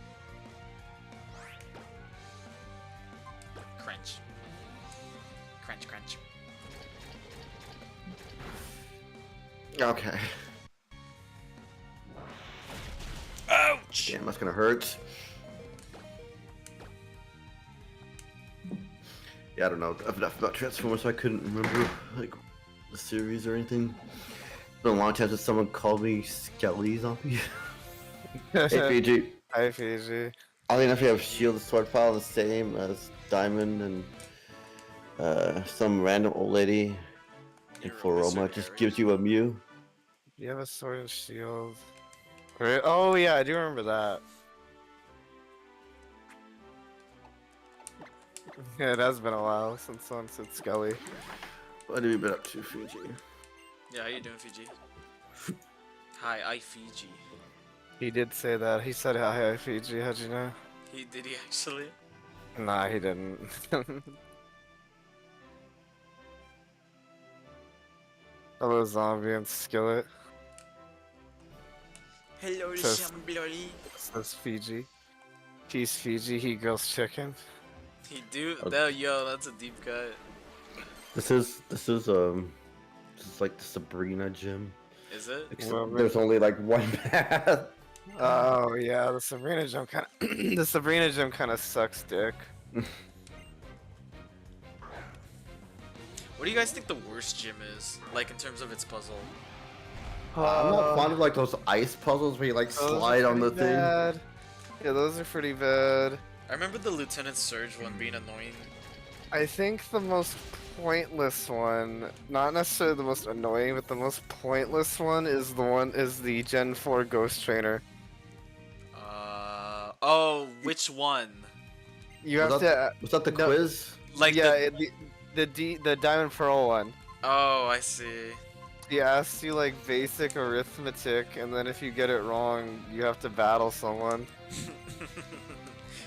Crunch. Crunch, crunch. Okay. Ouch! Damn, that's gonna hurt. Yeah, I don't know enough about Transformers, so I couldn't remember like the series or anything. It's been a long time since someone called me Skelly Zombie. Hey Fiji. Hi, Fiji. Oddly enough, you have Shield and Sword file the same as Diamond and some random old lady in You're a Foroma wizard, just Harry. gives you a Mew. You have a sword and shield. Right? Oh yeah, I do remember that. Yeah, it has been a while since someone said Scully. What have you been up to, Fiji? Yeah, how you doing, Fiji? Hi, I Fiji. He did say that. He said hi, Fiji. How'd you know? Did he actually? Nah, he didn't. Hello, zombie and skillet. Hello, Says- Shambleri. Says Fiji. Peace, Fiji. He grills chicken. He do? No, yo, that's a deep cut. This is like the Sabrina gym. Is it? Except Well, there's only like one path. Oh yeah, the Sabrina gym kind of the Sabrina gym kind of sucks, dick. What do you guys think the worst gym is? Like in terms of its puzzle? I'm not fond of like those ice puzzles where you like Those are slide on the pretty bad. Yeah, those are pretty bad. I remember the Lieutenant Surge one being annoying. I think the most pointless one, not necessarily the most annoying, but the most pointless one is the Gen 4 Ghost Trainer. Oh, which one? You Was have that, to was that the no, quiz? Like yeah, the Diamond Pearl one. Oh, I see. He asks you like basic arithmetic, and then if you get it wrong, you have to battle someone.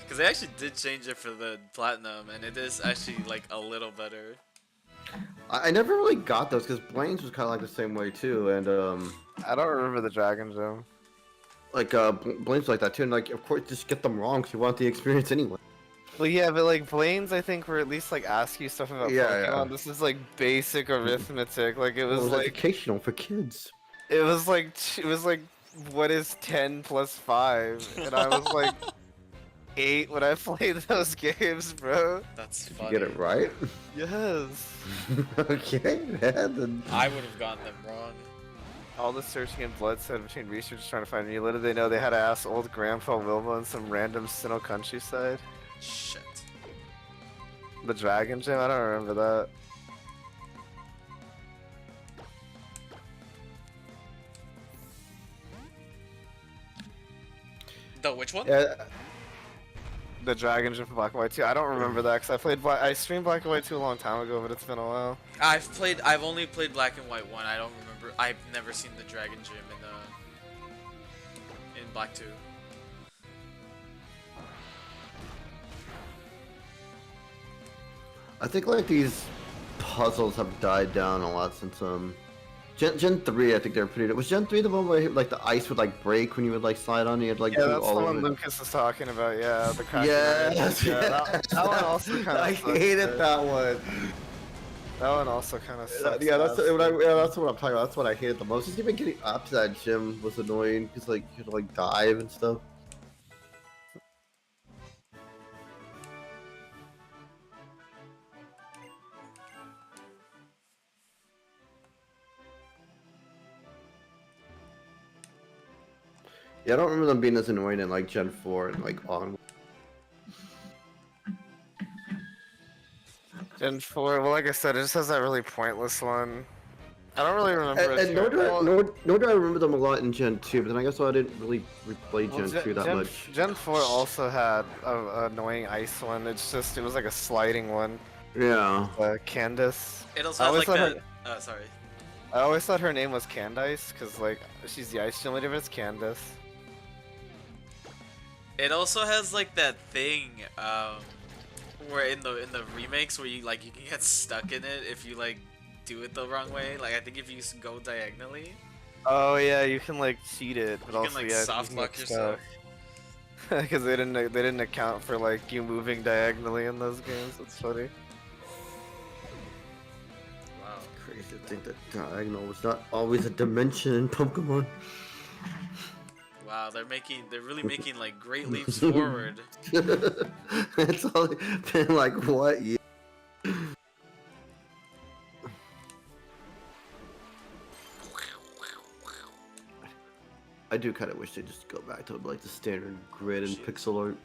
Because they actually did change it for the Platinum, and it is actually like a little better. I never really got those because Blaine's was kind of like the same way too, and I don't remember the Dragon Gem. like Blaine's like that too, and like of course just get them wrong because you want the experience anyway. Well, yeah, but like Blaine's, I think were at least like ask you stuff about Yeah, Pokemon. yeah. This is like basic arithmetic. Like it It was was like educational for kids. it was like what is 10 plus 5? And I was like 8 when I played those games, bro. That's Did funny. you get it right? Yes. Okay, man. Then... I would have gotten them wrong. All the searching in Bloodstone between researchers trying to find me. Little did they know they had to ask old Grandpa Wilma in some random Sinnoh countryside. Shit. The Dragon Gym? I don't remember that. The which one? Yeah, The Dragon Gym for Black and White 2. I don't remember that because I streamed Black and White 2 a long time ago, but it's been a while. I've only played Black and White 1. I don't remember. I've never seen the Dragon Gym in Black 2. I think like these puzzles have died down a lot since Gen 3. I think they're pretty. Was Gen 3 the one where like the ice would like break when you would like slide on it? You'd like Yeah, do that's all the of one it. Lucas is talking about. Yeah, the crack. Yeah, that one also kind of. I hated that one. That one also kind of. Yeah, that's what I'm talking about. That's what I hated the most. Just even getting up to that gym was annoying because like you had to like dive and stuff. Yeah, I don't remember them being as annoying in like Gen 4 and like on. Gen 4. Well, like I said, it just has that really pointless one. I don't really remember. And nor do I remember them a lot in Gen 2, but then I guess I didn't really replay Gen 2 that much. Gen 4 also had a annoying ice one. It was like a sliding one. Yeah. Candace. It also has like that. Sorry. I always thought her name was Candice because like she's the ice gym leader, but it's Candace. It also has like that thing, where in the remakes where you can get stuck in it if you like do it the wrong way. Like I think if you go diagonally. Oh yeah, you can like cheat it, but you also can like yeah, soft lock yourself. Because they didn't account for like you moving diagonally in those games. It's funny. Wow. Crazy to think that diagonal was not always a dimension in Pokemon. Wow, they're really making like great leaps forward. It's only been like what year? I do kind of wish they just go back to like the standard grid and pixel art.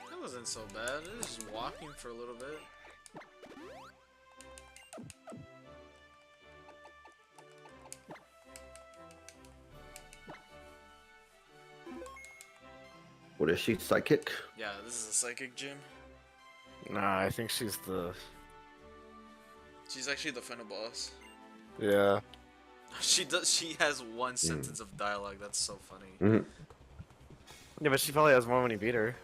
That wasn't so bad. It was just walking for a little bit. What is she, psychic? Yeah, this is a psychic gym. Nah, I think she's the. She's actually the final boss. Yeah. She has one sentence of dialogue. That's so funny. Yeah, but she probably has more when you beat her.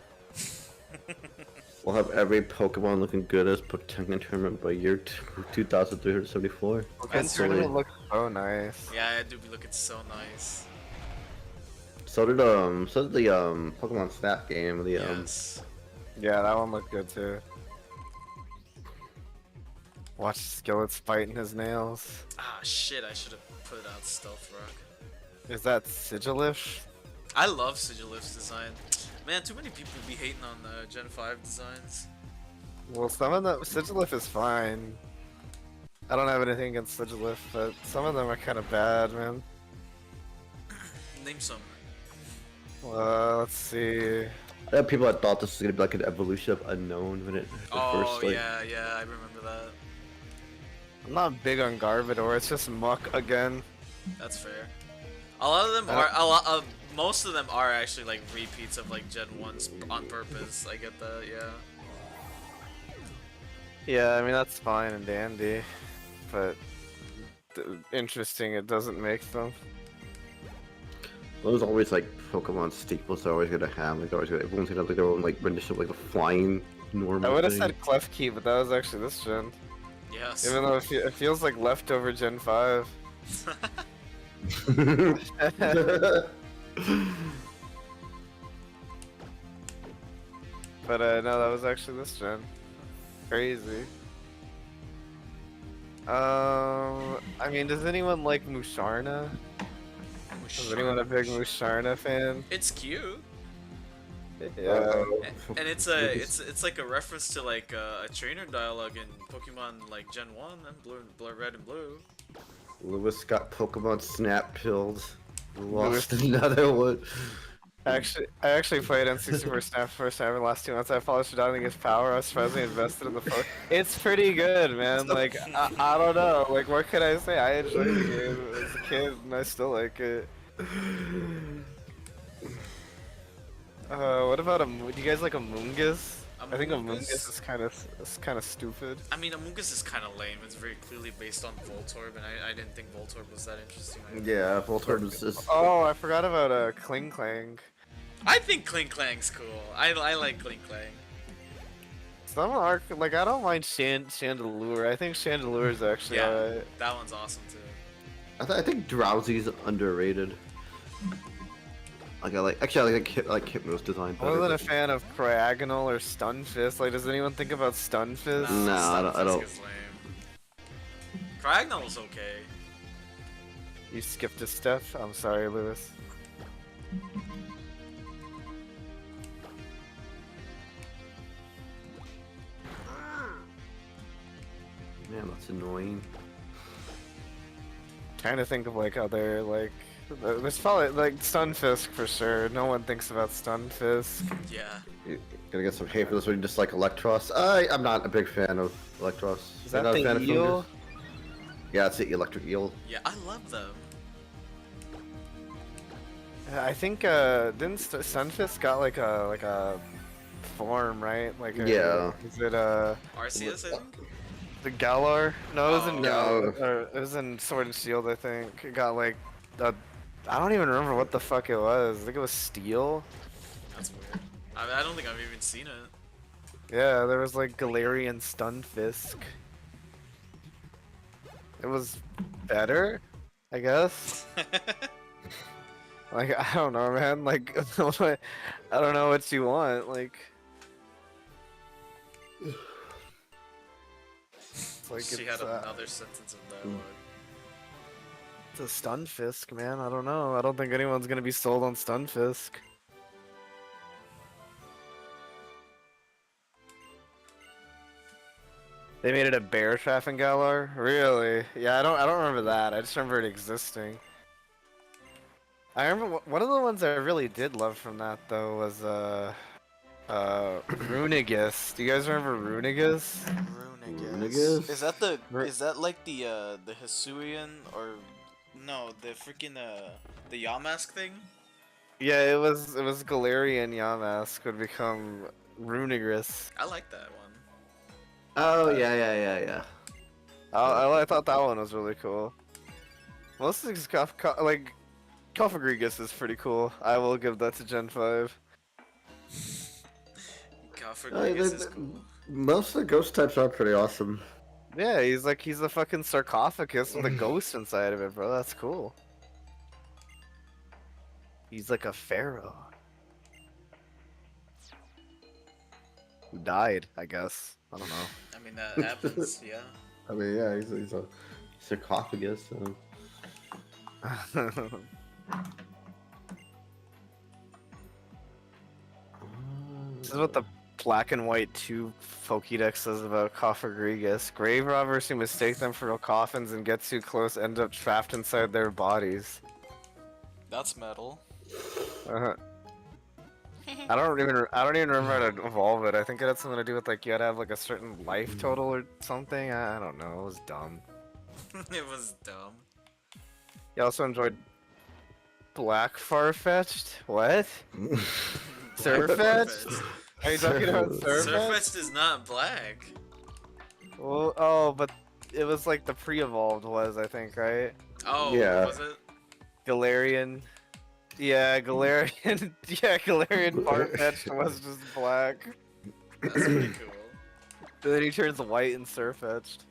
We'll have every Pokemon looking good as Pokémon tournament by year 2374. And tournament looks so nice. Yeah, it do be looking so nice. So did the Pokemon Snap game. The Yes. Yeah, that one looked good too. Watch Skillet's biting his nails. Ah, shit, I should have put out Stealth Rock. Is that Sigilish? I love Sigilift's design. Man, too many people be hating on the Gen 5 designs. Well, some of them, Sigilift is fine. I don't have anything against Sigilift, but some of them are kind of bad, man. Name some. Let's see. I have people that thought this was gonna be like an evolution of Unknown when it first like. Yeah, I remember that. I'm not big on Garbodor, it's just muck again. That's fair. A lot of them most of them are actually like repeats of like Gen 1s on purpose. I get that, yeah. Yeah, I mean that's fine and dandy, but interesting it doesn't make them. Those always like Pokemon staples are always gonna have like everyone's gonna have like their own like rendition of like a flying normal. I would have thing. said Klefki, but that was actually this gen. Yes. Even though it feels like leftover Gen 5. But no, that was actually this gen. Crazy. I mean, does anyone like Musharna? Is anyone a big Musharna fan? It's cute. Yeah. And it's like a reference to like a trainer dialogue in Pokemon like Gen 1 and Blue, Red and Blue. Lewis got Pokemon Snap pilled. Lost another one. I actually played N64 Snap first time in the last 2 months. I polished it down against Power. I was surprisingly invested in the phone. It's pretty good, man. Like, I don't know. Like, what can I say? I enjoyed the game as a kid, and I still like it. What about do you guys like Among Us? I think Among Us is kind of stupid. I mean, Among Us is kind of lame. It's very clearly based on Voltorb, and I didn't think Voltorb was that interesting. Yeah, Voltorb is. Oh, I forgot about Kling Clang. I think Cling Clang's cool. I like Cling Clang. Some are like I don't mind Chandelure. I think Chandelure is actually alright. That one's awesome too. I think Drowsy's underrated. Like I like Hypno's design. I wasn't a fan of Cryogonal or Stunfisk. Like, does anyone think about Stunfisk? No, I don't. Is lame. Cryogonal was okay. You skipped a step? I'm sorry, Lewis. Man, that's annoying. Trying to think of like other like there's probably like Stunfisk for sure. No one thinks about Stunfisk. Yeah. You're gonna get some hate for this one, just like Electros. I'm not a big fan of Electros. Is that the eel? Yeah, it's the electric eel. Yeah, I love them. I think didn't Stunfisk got like a form, right? Like Yeah. Is it Arceus, I think. the Galar? No, it was in no. It was in Sword and Shield, I think. It got like I don't even remember what the fuck it was. I think it was Steel. That's weird. I don't think I've even seen it. Yeah, there was like Galarian Stunfisk. It was better, I guess. Like, I don't know, man. Like, I don't know what you want. Like, She had another sentence of dialogue. It's a Stunfisk, man. I don't know. I don't think anyone's gonna be sold on Stunfisk. They made it a bear trap in Galar? Really? Yeah, I don't remember that. I just remember it existing. I remember one of the ones I really did love from that though was Runigus. Do you guys remember Runigus? Runigus? Is that like the Hisuian or no, the freaking the Yamask thing? Yeah, it was Galarian Yamask would become Runigus. I like that one. Oh yeah. I thought that one was really cool. Most of these like Cofagrigus is pretty cool. I will give that to Gen 5. Cofagrigus is cool. Most of the ghost types are pretty awesome. Yeah, he's a fucking sarcophagus with a ghost inside of it, bro. That's cool. He's like a pharaoh. Who died, I guess. I don't know. I mean, that happens, yeah. I mean, yeah, he's a sarcophagus. So. This is what the black and white 2 Pokédex says about Cofagrigus. Grave robbers who mistake them for real coffins and get too close end up trapped inside their bodies. That's metal. I don't even remember how to evolve it. I think it had something to do with like you had to have like a certain life total or something. I don't know. It was dumb. It was dumb. You also enjoyed Black Farfetch'd? What? Surfetch'd? Are you talking about Surfetch'd? Surfetch'd is not black. Well, oh, but it was like the pre-evolved was, I think, right? Oh, yeah. Was it? Galarian. Yeah, Galarian. Yeah, Galarian Farfetch'd was just black. That's pretty cool. Then he turns white in Surfetch'd.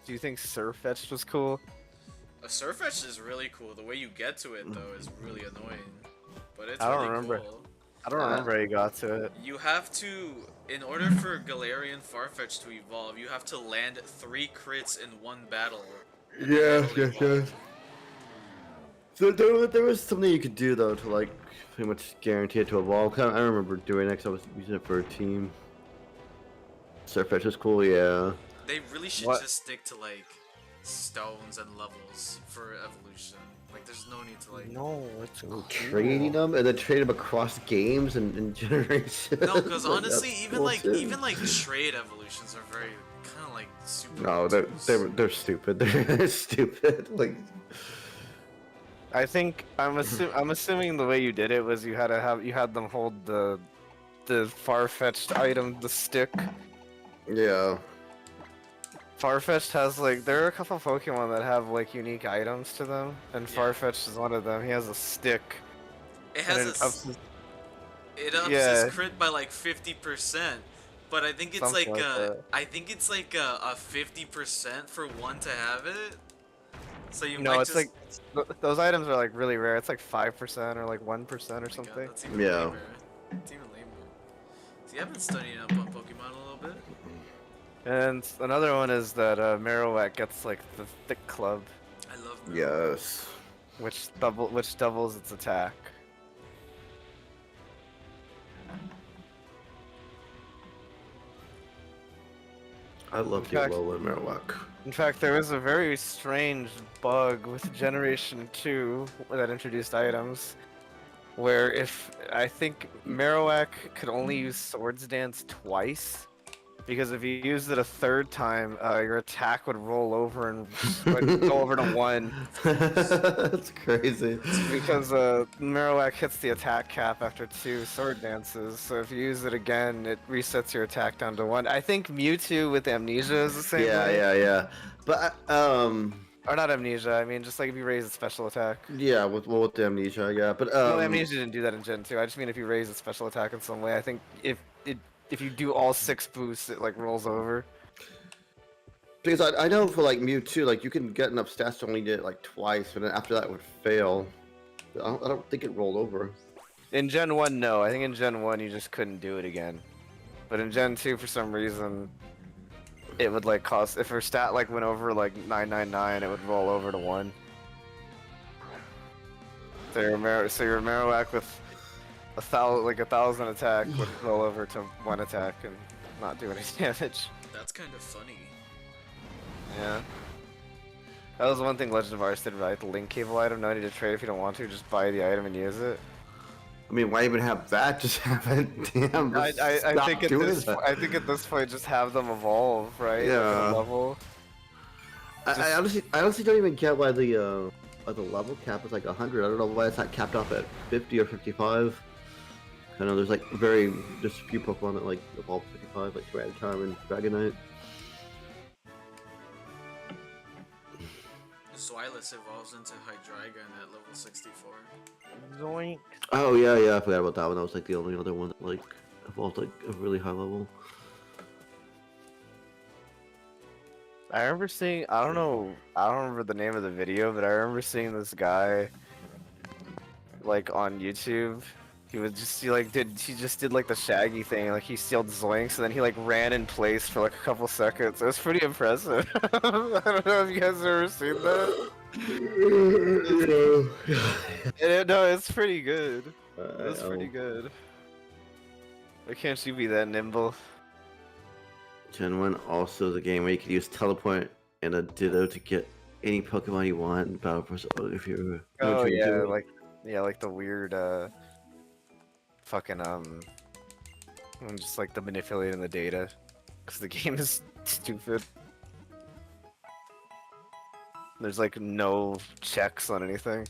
Do you think Surfetch'd was cool? A Surfetch'd is really cool. The way you get to it though is really annoying, but it's I don't really remember. cool. I don't remember how you got to it. You have to, in order for Galarian Farfetch'd to evolve, you have to land 3 crits in one battle. Yeah. So there was something you could do though to like pretty much guarantee it to evolve. I remember doing it 'cause I was using it for a team. Surfetch is cool, yeah. They really should What? just stick to like stones and levels for evolution. Like, there's no need to like. No, it's cool. Trading them and then trade them across games and generations. No, because Like, honestly, that's even cool, like too. even like trade evolutions are very kind of like super. No, obtuse. they're stupid. They're stupid. Like, I think I'm assuming the way you did it was you had them hold the far-fetched item, the stick. yeah. Farfetch'd has like there are a couple Pokemon that have like unique items to them, and Yeah. Farfetch'd is one of them. He has a stick. It and has it a ups his- it ups yeah. his crit by like 50%, but I think it's Something like like that. I think it's like a 50% for one to have it. So you No, might it's just like those items are like really rare. It's like 5% or like 1% or oh my God, something. that's even Yeah. lamer. It's even lamer. See, I've been studying up on Pokemon a little bit. And another one is that Marowak gets like the thick club, I love Marowak. Yes. which doubles its attack. I love In fact- Alola and Marowak. In fact, there was a very strange bug with Generation 2 that introduced items, where if I think Marowak could only use Swords Dance twice, because if you used it a third time, your attack would roll over and would go over to 1. That's crazy. Because Marowak hits the attack cap after 2 Sword Dances, so if you use it again, it resets your attack down to 1. I think Mewtwo with Amnesia is the same Yeah, way. yeah. But Or not Amnesia, I mean just like if you raise its special attack. yeah, with the amnesia, yeah. But No, Amnesia didn't do that in Gen 2. I just mean if you raise its special attack in some way. I think if you do all 6 boosts, it like rolls over. because I know for like Mewtwo, like you can get enough stats to only get it like twice, but then after that it would fail. I don't think it rolled over. In Gen 1, no. I think in Gen 1 you just couldn't do it again. But in Gen 2, for some reason, it would like cost if her stat like went over like 999, it would roll over to 1. So your Marowak with a thousand attack would roll over to 1 attack and not do any damage. That's kind of funny. Yeah. That was one thing Legend of Arceus did right. The link cable item, no need to trade if you don't want to. Just buy the item and use it. I mean, why even have that? Just have it. Damn. I stop think at doing this that. I think at this point just have them evolve, right? Yeah. Like, level. I honestly don't even get why the level cap is like 100. I don't know why it's not capped off at 50 or 55. I know there's like just a few Pokemon that like evolve 55, like Tyranitar and Dragonite. Zweilous evolves into Hydreigon at level 64. Zoink. Oh yeah, I forgot about that one. That was like the only other one that like evolved like a really high level. I remember seeing, I don't remember the name of the video, but I remember seeing this guy, like, on YouTube. He just did, like, the Shaggy thing, like, he sealed Zoinks, and then he, like, ran in place for, like, a couple seconds. It was pretty impressive. I don't know if you guys have ever seen that. No, it's pretty good. It's pretty good. Why can't you be that nimble? Gen 1 also is a game where you can use Teleport and a Ditto to get any Pokemon you want in Battle Force if you're Oh if you're yeah, doing- like the weird fucking just like the manipulating the data, because the game is stupid. There's like no checks on anything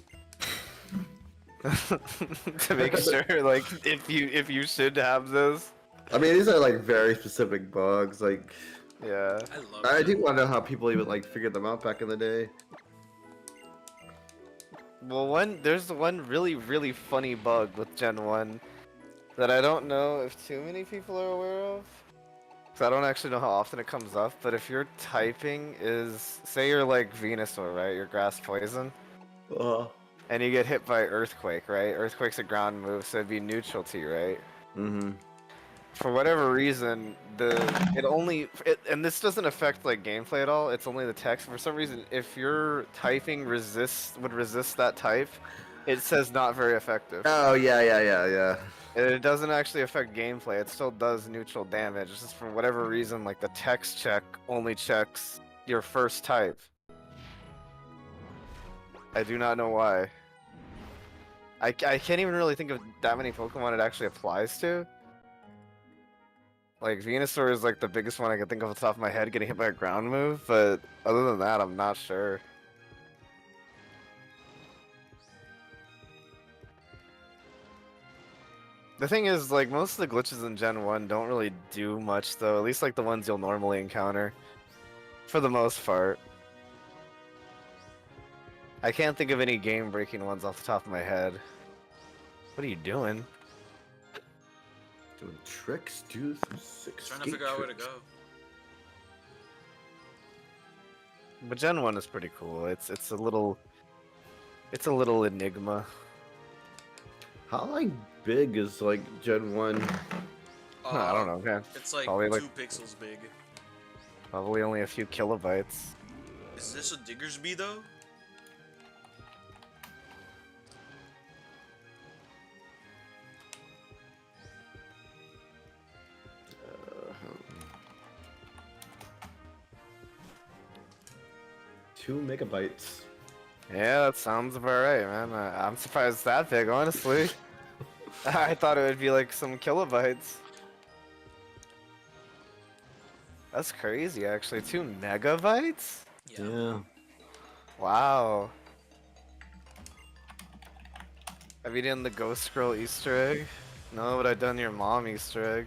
to make sure like if you should have this. I mean, these are like very specific bugs. Like, Yeah. I love I it. do want to know how people even like figured them out back in the day. Well, there's one really funny bug with Gen 1 that I don't know if too many people are aware of. So I don't actually know how often it comes up, but if your typing is, say you're like Venusaur, right? You're grass poison, and you get hit by Earthquake, right? Earthquake's a ground move, so it'd be neutral to you, right? Mm-hmm. For whatever reason, and this doesn't affect like gameplay at all. It's only the text. For some reason, if your typing would resist that type, it says not very effective. Oh yeah. And it doesn't actually affect gameplay. It still does neutral damage. It's just for whatever reason, like the text check only checks your first type. I do not know why. I can't even really think of that many Pokemon it actually applies to. Like, Venusaur is like the biggest one I can think of off the top of my head getting hit by a ground move, but other than that, I'm not sure. The thing is, like, most of the glitches in Gen 1 don't really do much, though. At least, like, the ones you'll normally encounter. For the most part. I can't think of any game-breaking ones off the top of my head. What are you doing? Doing tricks, dude. Six Trying to figure out where to tricks. go. But Gen 1 is pretty cool. It's a little enigma. How like big is like Gen 1? I don't know, man. It's like Probably 2 pixels big. Probably only a few kilobytes. Is this a Diggersby though? Two megabytes. Yeah, that sounds about right, man. I'm surprised it's that big, honestly. I thought it would be like some kilobytes. That's crazy, actually. 2 megabytes? Yeah. Wow. Have you done the Ghost Girl Easter egg? No, but I done your mom Easter egg.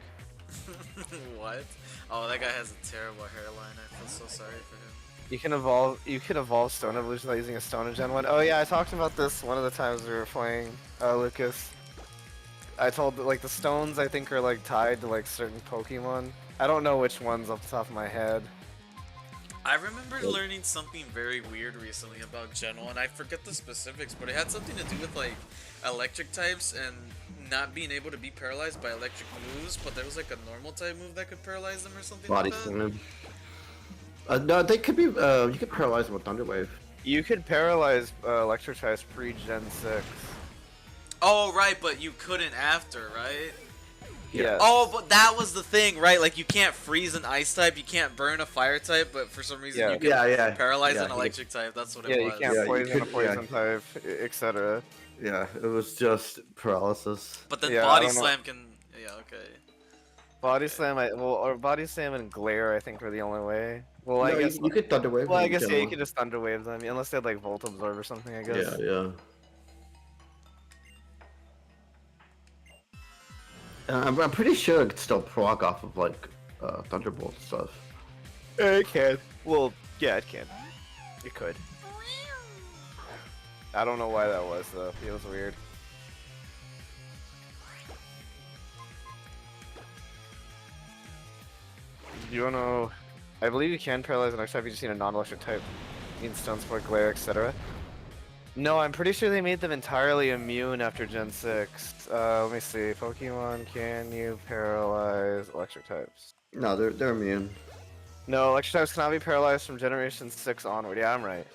What? Oh, that guy has a terrible hairline. I feel so sorry for him. You can evolve Stone Evolution by using a Stone in Gen 1. Oh yeah, I talked about this one of the times we were playing, Lucas. I told like the stones I think are like tied to like certain Pokemon. I don't know which ones off the top of my head. I remember learning something very weird recently about Gen 1. I forget the specifics, but it had something to do with like electric types and not being able to be paralyzed by electric moves, but there was like a normal type move that could paralyze them or something Body like that. slam. No, they could be. You could paralyze them with Thunder Wave. You could paralyze electric types pre-Gen 6. Oh, right, but you couldn't after, right? Yeah. Oh, but that was the thing, right? Like, you can't freeze an ice type, you can't burn a fire type, but for some reason you can paralyze an electric type. That's what it Yeah, was. you can't Yeah, you poison a could- poison type, etc. Yeah, it was just paralysis. But then Yeah, I Body don't know. Slam can... Yeah, okay. Body Slam, or Body Slam and Glare, I think were the only way. Well, I No, guess. you could Thunder Wave. Well, I in guess Gen yeah, you 1. could just Thunder Wave them, unless they had like Volt Absorb or something. I guess. Yeah, yeah. I'm pretty sure it could still proc off of like Thunderbolt stuff. It can. Well, yeah, it can. It could. I don't know why that was though. It was weird. You wanna? I believe you can paralyze an next type. You just need a non-electric type. Means Stone Sport, Glare, etc. No, I'm pretty sure they made them entirely immune after Gen 6. Let me see. Pokemon, can you paralyze electric types? No, they're immune. No, electric types cannot be paralyzed from Generation 6 onward. Yeah, I'm right.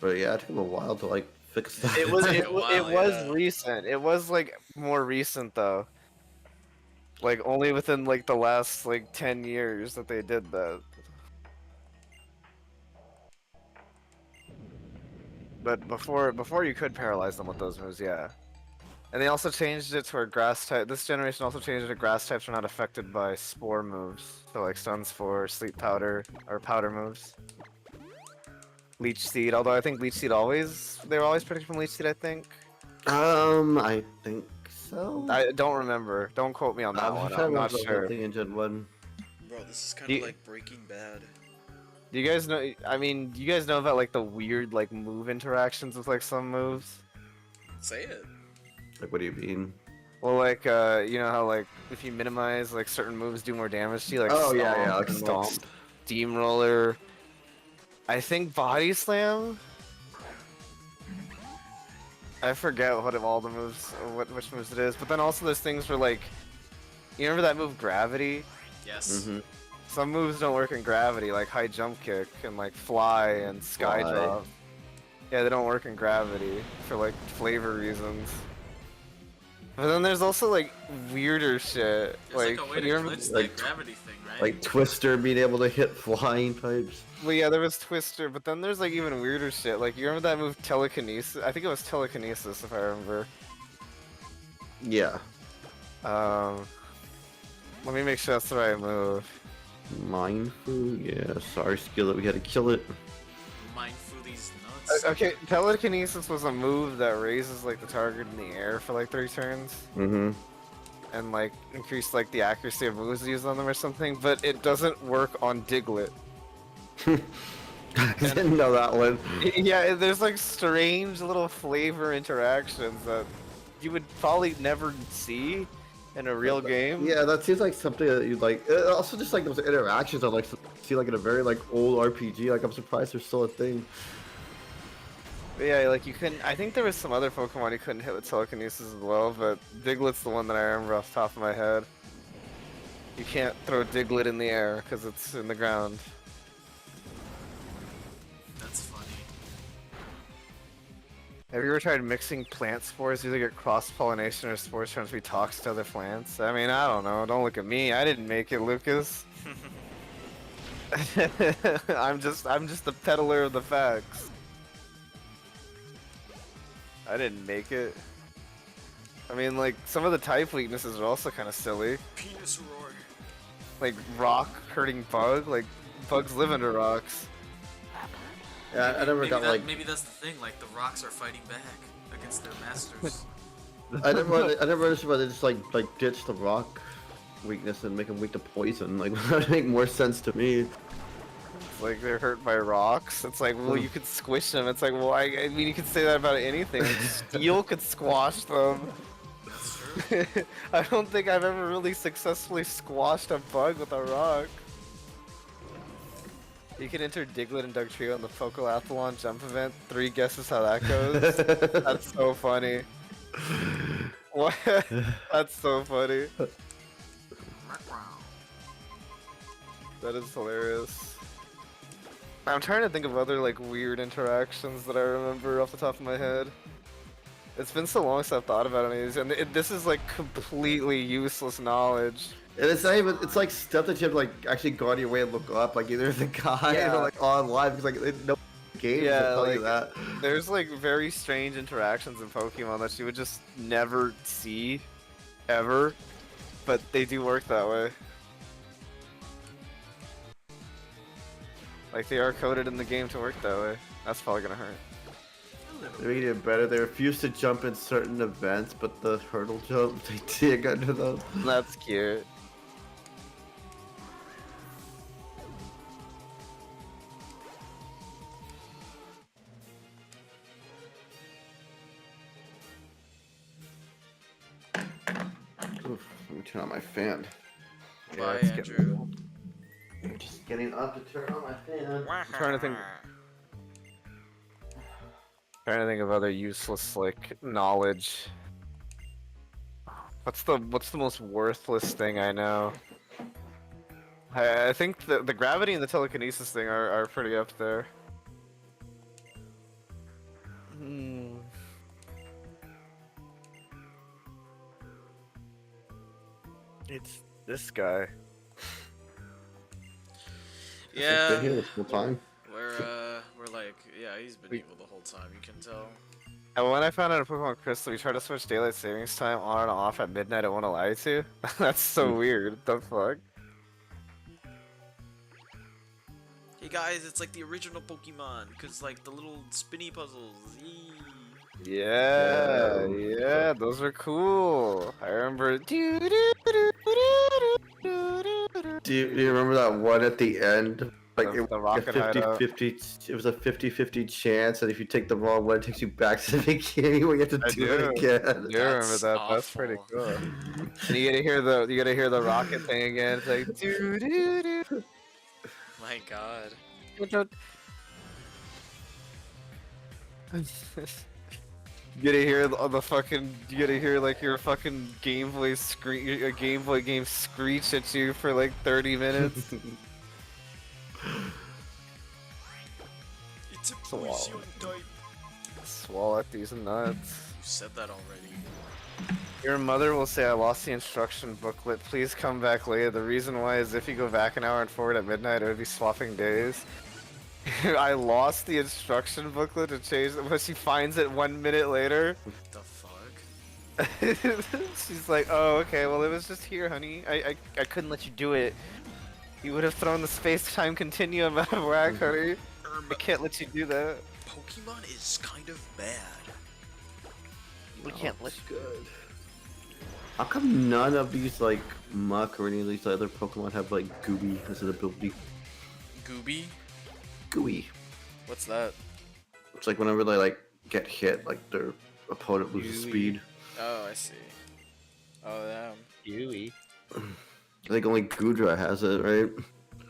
But yeah, it took them a while to like fix that. It was Took a while, yeah. recent. It was like more recent though. Like only within like the last like 10 years that they did that. But before you could paralyze them with those moves, yeah. And they also changed it to where grass type. This generation also changed it to grass types are not affected by spore moves. So like Stun Spore, Sleep Powder, or Powder moves. Leech Seed, although I think Leech Seed they were always predicted from Leech Seed, I think. I think so. I don't remember. Don't quote me on that one. I'm not sure. In Gen 1. Bro, this is kind You- of like Breaking Bad. Do you guys know? I mean, do you guys know about like the weird like move interactions with like some moves? Say it. Like, what do you mean? Well, like you know how like if you minimize like certain moves do more damage to you, like Oh yeah, yeah, like and, Stomp. Steamroller. I think Body Slam. I forget what of all the moves, which moves it is. But then also there's things where like, you remember that move Gravity? Yes. Mm-hmm. Some moves don't work in Gravity, like High Jump Kick and like Fly and Sky Fly. Drop. Yeah, they don't work in Gravity for like flavor reasons. But then there's also like weirder shit. There's like a way to you remember- glitch like, that gravity thing, right? Like Twister being able to hit flying types. Well, yeah, there was Twister, but then there's like even weirder shit. Like you remember that move telekinesis? I think it was telekinesis if I remember. Yeah. Let me make sure that's the right move. Mindful, yeah. Sorry, skill that we had to kill it. Mindful these nuts. Okay, telekinesis was a move that raises like the target in the air for like 3 turns. Mm-hmm. And like increase like the accuracy of moves used on them or something, but it doesn't work on Diglett. I didn't know that one. Yeah, there's like strange little flavor interactions that you would probably never see in a real game. Yeah, that seems like something that you'd like. Also, just like those interactions I like to see like in a very like old RPG. Like I'm surprised there's still a thing. But yeah, like you couldn't. I think there was some other Pokemon you couldn't hit with telekinesis as well, but Diglett's the one that I remember off the top of my head. You can't throw Diglett in the air because it's in the ground. That's funny. Have you ever tried mixing plant spores? You either get cross-pollination or spores trying to be toxic to other plants. I mean, I don't know. Don't look at me. I didn't make it, Lucas. I'm just the peddler of the facts. I didn't make it. I mean, like, some of the type weaknesses are also kind of silly. Penis roar. Like, rock hurting bug. Like, bugs live under rocks. Yeah, I never maybe got that, like. maybe that's the thing. Like the rocks are fighting back against their masters. I never understood why they just like ditch the rock weakness and make them weak to poison. Like that would make more sense to me. It's like they're hurt by rocks. It's like, well, you could squish them. It's like, well, I mean, you could say that about anything. Like, steel could squash them. That's true. I don't think I've ever really successfully squashed a bug with a rock. You can enter Diglett and Dugtrio in the Pokeathlon jump event. 3 guesses how that goes. That's so funny. What? That's so funny. That is hilarious. I'm trying to think of other like weird interactions that I remember off the top of my head. It's been so long since I've thought about any of these, and this is like completely useless knowledge. And it's not even. It's like stuff that you have to like actually go out of your way and look up. Like either the guy Yeah. or like online because like no game Yeah, will tell you like, that. There's like very strange interactions in Pokemon that you would just never see, ever, but they do work that way. Like they are coded in the game to work that way. That's probably gonna hurt. They made it better. They refuse to jump in certain events, but the hurdle jump they dig under them. That's cute. Oof, let me turn on my fan. Bye, it's Andrew. I'm just getting up to turn on my fan. I'm trying to think of other useless like knowledge. What's the most worthless thing I know? I think the gravity and the telekinesis thing are pretty up there. Hmm. It's this guy. Been Yeah, here this whole time. we're like, yeah, he's been evil the whole time. You can tell. And when I found out in Pokemon Crystal, we tried to switch daylight savings time on and off at midnight. It won't allow you to. That's so weird. What the fuck? Hey guys, it's like the original Pokemon, cause like the little spinny puzzles. Yee. Yeah, those are cool. I remember. Do you remember that one at the end? Like The it was rocket a hideout. 50-50. It was a 50-50 chance that if you take the wrong one, it takes you back to the beginning when you have to I do do. it again. I do remember that. That's pretty awful. cool. And you gotta hear the rocket thing again. It's like doo doo doo. My God. You gotta hear the fucking. You gotta hear like your fucking Game Boy screen, a Game Boy game screech at you for like 30 minutes. It's a Swallow. poison type. Swallow these nuts. You said that already. Your mother will say, I lost the instruction booklet. Please come back later. The reason why is if you go back an hour and forward at midnight, it would be swapping days. I lost the instruction booklet to change it, but she finds it 1 minute later. The fuck? She's like, oh, okay, well, it was just here, honey. I couldn't let you do it. You would have thrown the space-time continuum out of whack, honey. I can't let you do that. Pokemon is kind of bad. We can't let That's good. How come none of these like Muck or any of these other Pokemon have like Gooey as an ability? Gooby? Gooey. What's that? It's like whenever they like get hit, like their opponent loses Gooey. speed. Oh, I see. Oh, damn. Gooey. I think only Goodra has it, right?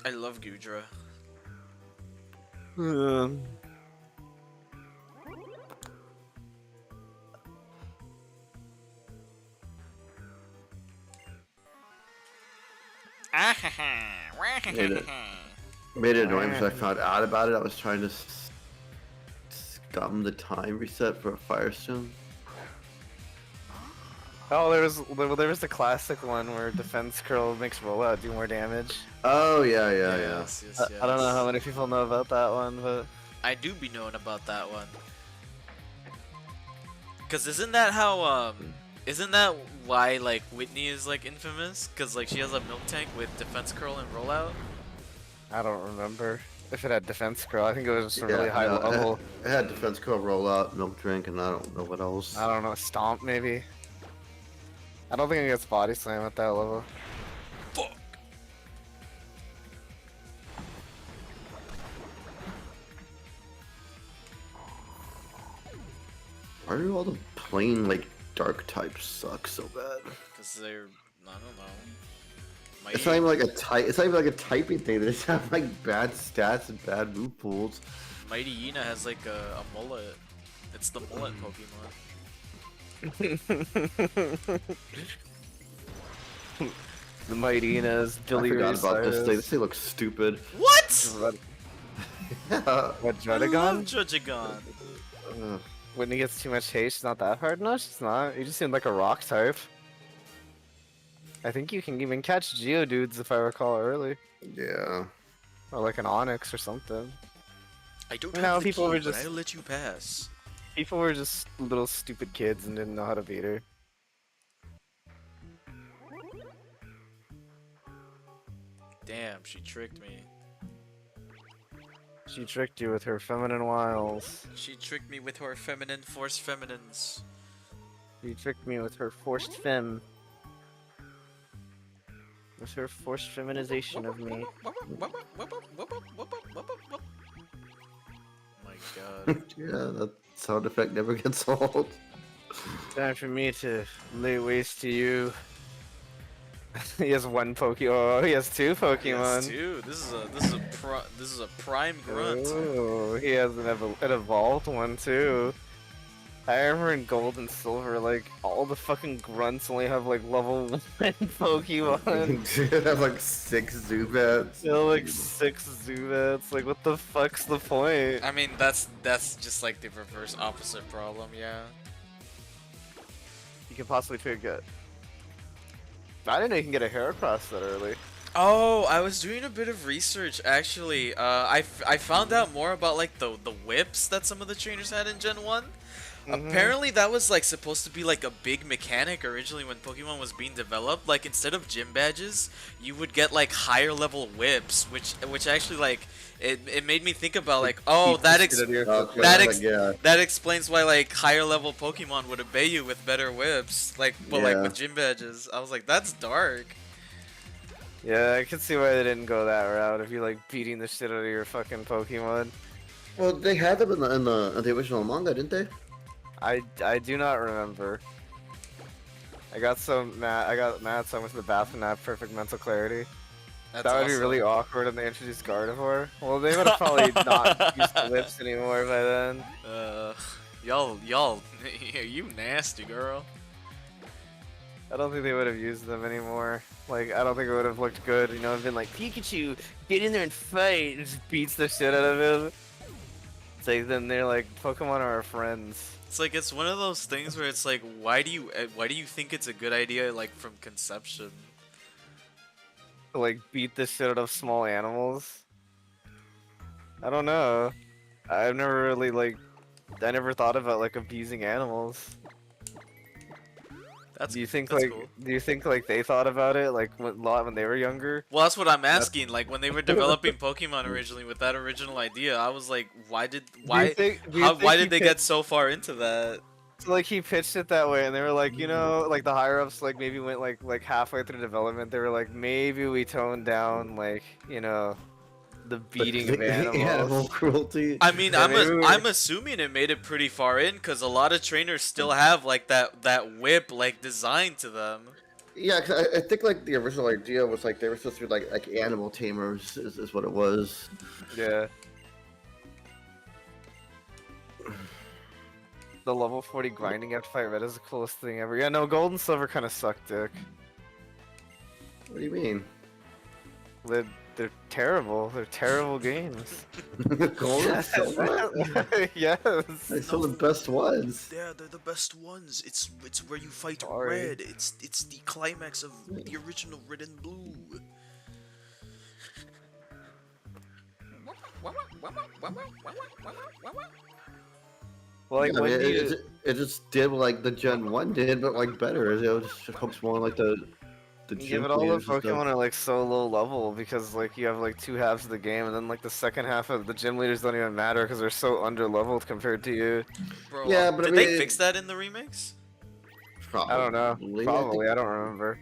I love Goodra. Made it annoying because I found out about it. I was trying to scum the time reset for a Firestone. Oh, there was the classic one where Defense Curl makes rollout do more damage. Oh yeah. Yes, yes, I don't know how many people know about that one, but I do be knowing about that one. Cause isn't that how isn't that why like Whitney is like infamous? Cause like she has a milk tank with defense curl and rollout. I don't remember if it had Defense Curl. I think it was just a really high level. It had Defense Curl, Rollout, Milk Drink, and I don't know what else. I don't know, Stomp maybe. I don't think it gets Body Slam at that level. Fuck. Why do all the plain like dark types suck so bad? Cause they're I don't know. It's not even like a type. It's not even like a typing thing. They just have like bad stats and bad move pools. Mighty Yina has like a mullet. It's the mullet Pokemon. The Mighty Inas, I Delirious. forgot about this thing. This thing looks stupid. What? What, I love Druddigon? Druddigon. Ugh. When he gets too much haste, it's not that hard. No, it's not. You just seem like a rock type. I think you can even catch Geodudes if I recall early. Yeah. Or like an Onyx or something. I don't No, have the people key, were but just- I'll let you pass. People were just little stupid kids and didn't know how to beat her. Damn, she tricked me. She tricked you with her feminine wiles. She tricked me with her feminine force feminines. She tricked me with her forced fem. With her forced feminization of me. My god. Yeah, that sound effect never gets old. Time for me to lay waste to you. He has one Pokemon. Oh, he has two Pokemon. Yes, dude. This is a prime grunt. Oh, he has an evolved one too. I remember in Gold and Silver, like all the fucking grunts only have like level 1 Pokemon. Dude, I have like 6 Zubats. Still like 6 Zubats. Like, what the fuck's the point? I mean, that's just like the reverse opposite problem, yeah. You can possibly pick it. I didn't know you can get a Heracross that early. Oh, I was doing a bit of research actually. I found out more about like the whips that some of the trainers had in Gen 1. Apparently that was like supposed to be like a big mechanic originally when Pokemon was being developed. Like instead of gym badges, you would get like higher level whips, which actually like it made me think about like, oh, that explains why like higher level Pokemon would obey you with better whips, like but like Yeah. with gym badges. I was like, that's dark. Yeah, I can see why they didn't go that route if you're like beating the shit out of your fucking Pokemon. Well, they had them in the original manga, didn't they? I do not remember. I got mad so I went to the bathroom and had perfect mental clarity. That's That would be awesome. really awkward when they introduced Gardevoir. Well, they would have probably not used the lips anymore by then. Y'all, you nasty girl. I don't think they would have used them anymore. Like, I don't think it would have looked good. You know, been like, Pikachu, get in there and fight, and just beats the shit out of him. It's like then they're like Pokemon are our friends. It's like it's one of those things where it's like, why do you think it's a good idea like from conception? To like beat the shit out of small animals. I don't know. I've never really like I never thought about like abusing animals. That's Do you think that's like cool. do you think like they thought about it like when they were younger? Well, that's what I'm asking. Like when they were developing Pokemon originally with that original idea, I was like, why did Do you think why he did they get so far into that? So like he pitched it that way, and they were like, you know, like the higher ups like maybe went like halfway through development. They were like, maybe we toned down like the beating of Animal animals. cruelty. I mean, Yeah, maybe I'm assuming it made it pretty far in because a lot of trainers still have like that whip like designed to them. Yeah, 'cause I think like the original idea was like they were supposed to be like animal tamers is what it was. Yeah. The level 40 grinding after fight red is the coolest thing ever. Yeah, no, gold and silver kind of suck dick. What do you mean? They're terrible. They're terrible games. Gold and silver? Yes. They're still the best ones. Yeah, they're the best ones. It's where you fight Sorry. red. It's the climax of the original red and blue. Well, like Yeah, I when mean, do you... it just did what like the Gen 1 did, but like better. It was just focused more on like the Yeah, gym but all the leaders and stuff. Pokemon are like so low level because like you have like two halves of the game, and then like the second half of the gym leaders don't even matter because they're so under leveled compared to you. Bro, Yeah, but I did they mean- fix that in the remakes? I don't know. Probably, Probably, I don't remember.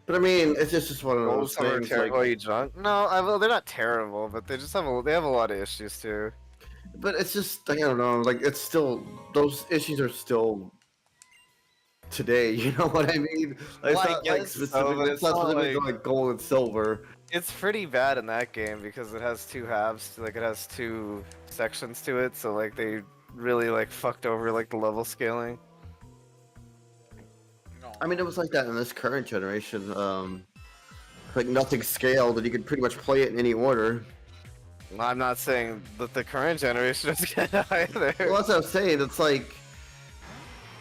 But I mean, it's just one of Gold those Silver things. terrible, Like, you drunk? No, well, they're not terrible, but they just have they have a lot of issues too. but it's just like, I don't know. Like it's still those issues are still today. You know what I mean? Like, Well, I it's not like guess so, specific. but It's not specific to like gold and silver. It's pretty bad in that game because it has two halves, like it has two sections to it, so like they really like fucked over like the level scaling. No. I mean, it was like that in this current generation. Like nothing scaled, and you could pretty much play it in any order. I'm not saying that the current generation is good either. Well, that's what I'm saying. It's like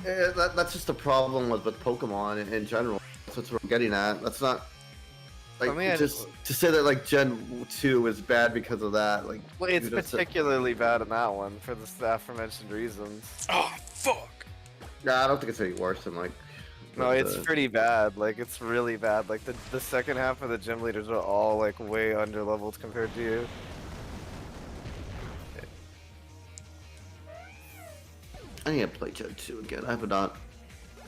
that's just the problem with Pokemon in general. That's what we're getting at. That's not like I mean, just to say that like Gen 2 is bad because of that. Like, Well, it's you just- particularly bad in that one for the aforementioned reasons. Oh fuck! Yeah, I don't think it's any worse than like. No, it's the- pretty bad. Like it's really bad. Like the second half of the gym leaders are all like way under leveled compared to you. I need to play Gen 2 again. I have not.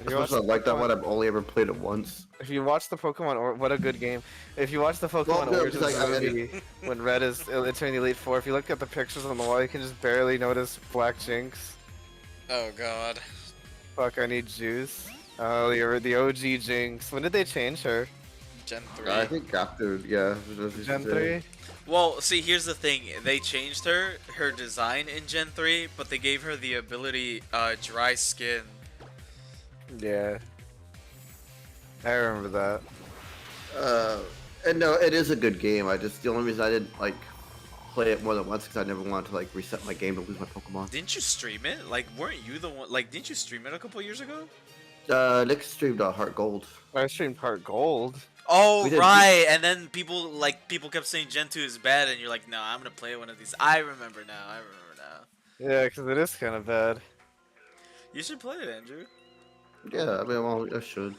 If you watch Especially like that Pokemon- one, I've only ever played it once. If you watch the Pokemon, or what a good game! If you watch the Pokemon no, Origins because, like, movie, when Red is entering the Elite Four, if you look at the pictures on the wall, you can just barely notice Black Jinx. Oh god. Fuck, I need juice. Oh, the OG Jinx. When did they change her? Gen 3. I think after, yeah. Gen 3? Well, see, here's the thing. They changed her design in Gen 3, but they gave her the ability dry skin. Yeah. I remember that. And no, it is a good game. The only reason I didn't like play it more than once because I never wanted to like reset my game to lose my Pokemon. Didn't you stream it? Like, weren't you the one? Like, didn't you stream it a couple years ago? Nick streamed Heart Gold. I streamed Part Gold. Oh, We did- right. And then people kept saying Gen 2 is bad, and you're like, no, I'm gonna play one of these. I remember now. Yeah, because it is kind of bad. You should play it, Andrew. Yeah, I mean, well, I should.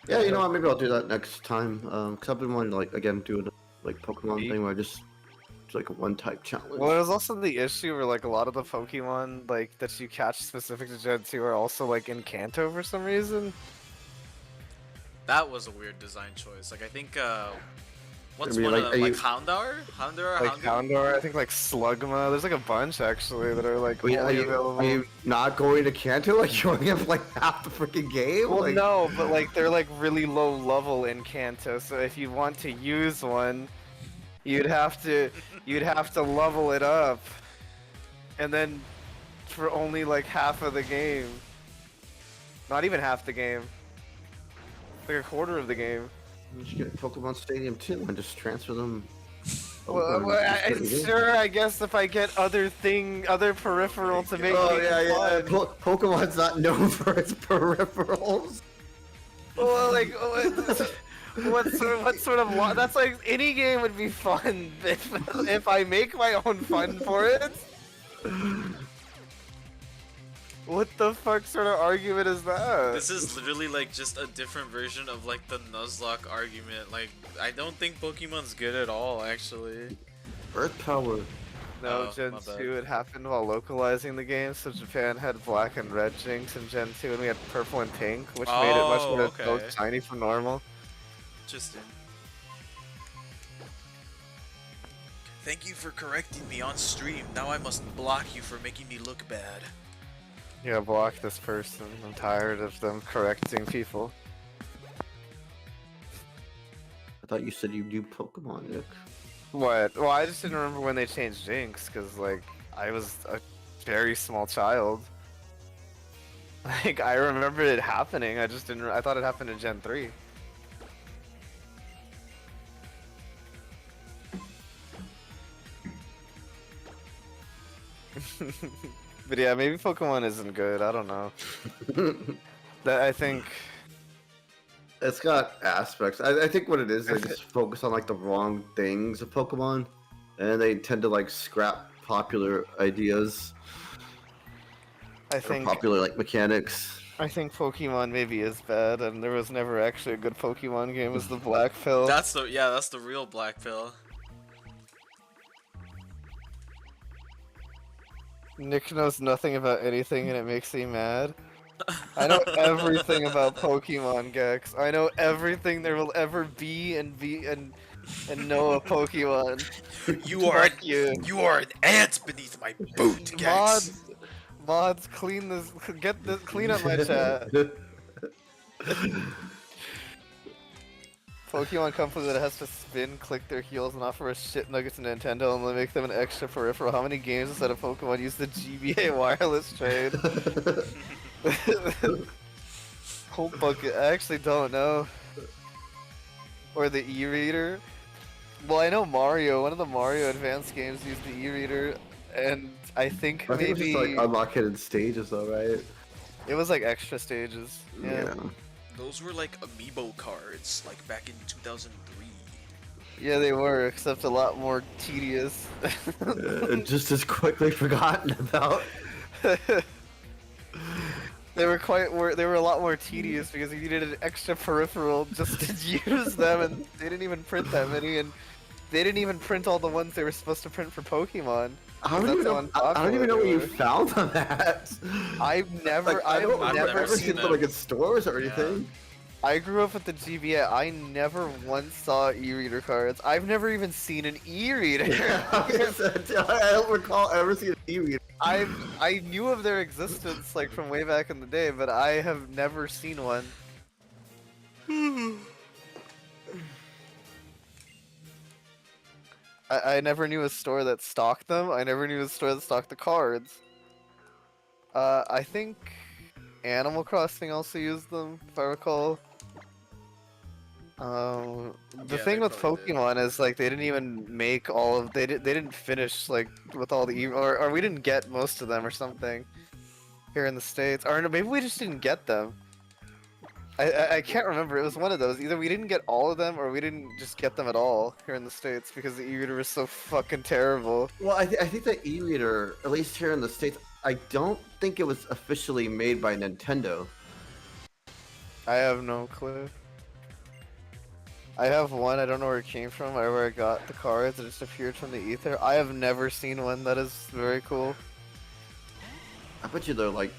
Yeah, you know what? Maybe I'll do that next time. Cause I've been wanting to like again do a like Pokemon thing where I just it's like a one type challenge. Well, there's also the issue where like a lot of the Pokemon like that you catch specific to Gen 2 are also like in Kanto for some reason. That was a weird design choice. Like, I think, what's I mean, one like, of are them? Like, you- Houndour? Houndour? Like Houndour, I think like Slugma. There's like a bunch actually that are like Are only available. you not going to Kanto? Like you only have like half the freaking game? Well, like, no, but like they're like really low level in Kanto, so if you want to use one, you'd have to level it up, and then for only like half of the game. Not even half the game. Like a quarter of the game. You should get Pokemon Stadium too and just transfer them. Sure, I guess if I get other peripheral to make Oh me yeah. fun. Pokemon's not known for its peripherals. Well, like, what sort of that's like any game would be fun if I make my own fun for it. What the fuck sort of argument is that? This is literally like just a different version of like the Nuzlocke argument. Like, I don't think Pokemon's good at all, actually. Earth power. No, Oh, Gen my bad. 2, it happened while localizing the game, so Japan had black and red Jinx in Gen 2, and we had purple and pink, which made it much more okay. both shiny from normal. Interesting. Thank you for correcting me on stream. Now I must block you for making me look bad. Yeah, block this person. I'm tired of them correcting people. I thought you said you knew Pokemon, Nick. What? Well, I just didn't remember when they changed Jinx, because, like, I was a very small child. Like, I remember it happening, I just didn't. I thought it happened in Gen 3. But yeah, maybe Pokemon isn't good, I don't know. I think... It's got aspects. I think what it is, they just focus on like the wrong things of Pokemon, and they tend to like scrap popular ideas. I think Popular like mechanics. I think Pokemon maybe is bad, and there was never actually a good Pokemon game as the Black Pill. That's the real black pill. Nick knows nothing about anything and it makes me mad. I know everything about Pokemon, Gex. I know everything there will ever be and know of Pokemon. You are Fuck you. you are an ant beneath my boot, Gex. Mods, clean this. Clean up my chat. Pokemon company that has to spin, click their heels, and offer a shit nugget to Nintendo and make them an extra peripheral. How many games instead of Pokemon use the GBA wireless trade? Whole bucket. I actually don't know. Or the e-reader. Well, I know Mario. One of the Mario Advance games used the e-reader, and I think I think maybe it's just like unlock hidden stages, though, right? it was like extra stages. Yeah. Those were like amiibo cards, like back in 2003. Yeah, they were, except a lot more tedious. Just as quickly forgotten about. They were a lot more tedious because you needed an extra peripheral just to use them, and they didn't even print that many, and they didn't even print all the ones they were supposed to print for Pokemon. I don't even know where you found them at. I've never never seen them like in stores or anything. I grew up with the GBA. I never once saw e-reader cards. I've never even seen an e-reader. I don't recall ever seeing an e-reader. I knew of their existence like from way back in the day, but I have never seen one. I never knew a store that stocked them. I never knew a store that stocked the cards. I think Animal Crossing also used them, if I recall. The thing with Pokemon is like they didn't even make all of they didn't finish like with all the or we didn't get most of them or something here in the States, or no, maybe we just didn't get them. I can't remember. It was one of those. Either we didn't get all of them or we didn't just get them at all here in the States because the e-reader was so fucking terrible. Well, I think the e-reader, at least here in the States, I don't think it was officially made by Nintendo. I have no clue. I have one, I don't know where it came from, or where I got the cards, it just appeared from the ether. I have never seen one, that is very cool. I bet you they're like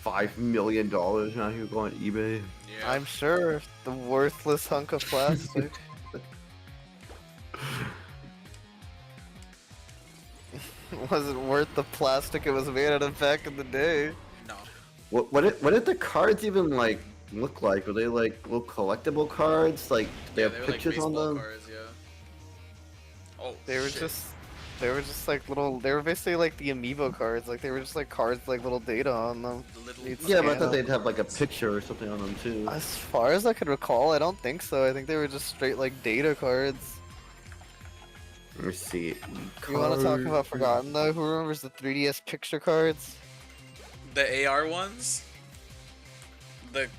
$5 million now if you go on eBay. Yeah. I'm sure, the worthless hunk of plastic. Wasn't worth the plastic it was made out of back in the day. No. What did the cards even like look like? Were they like little collectible cards? Like they have were pictures like on them? cards, yeah. Oh, They were just like little, they were basically like the amiibo cards, like they were just like cards with, like little data on them. the little You'd Yeah, but I scan thought them. they'd have like a picture or something on them too. As far as I could recall, I don't think so. I think they were just straight like data cards. Let me see. You want to talk Card- about Forgotten though? Who remembers the 3DS picture cards? The AR ones?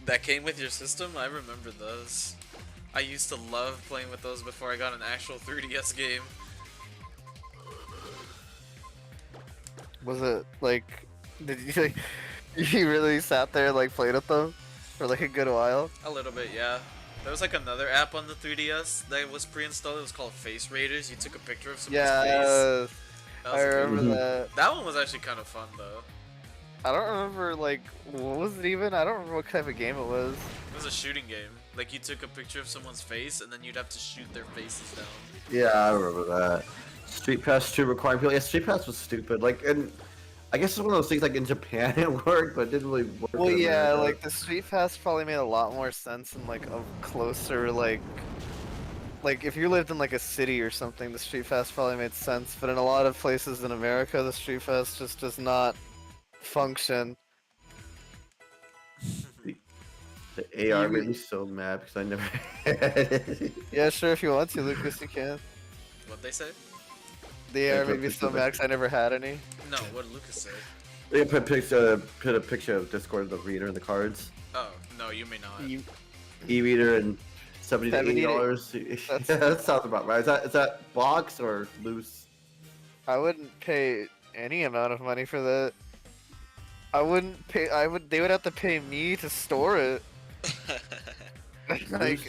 That came with your system? I remember those. I used to love playing with those before I got an actual 3DS game. Was it like, did you like, you really sat there and like played with them for like a good while? A little bit, yeah. There was like another app on the 3DS that was pre-installed. It was called Face Raiders. You took a picture of someone's face. Yeah, That I was a good remember one. that. That one was actually kind of fun though. I don't remember like what was it even? I don't remember what type of game it was. It was a shooting game. Like you took a picture of someone's face and then you'd have to shoot their faces down. Yeah, I remember that. Street Pass 2 requiring people. Yeah, Street Pass was stupid. Like, and I guess it's one of those things like in Japan it worked, but it didn't really work. Well, in yeah, America. like the Street Pass probably made a lot more sense in like a closer like if you lived in like a city or something, the Street Pass probably made sense. But in a lot of places in America, the Street Pass just does not function. The AR You- made me so mad because I never had it. Yeah, sure, if you want to, Lucas, you can. What'd they say? The AR made me so mad 'cause I never had any. No, what did Lucas say? They put a picture of Discord of the reader and the cards. Oh, no, you may not. E-reader and $70 to $70 $80. That's- That sounds about right. Is that box or loose? I wouldn't pay any amount of money for that. I wouldn't pay. They would have to pay me to store it. Like,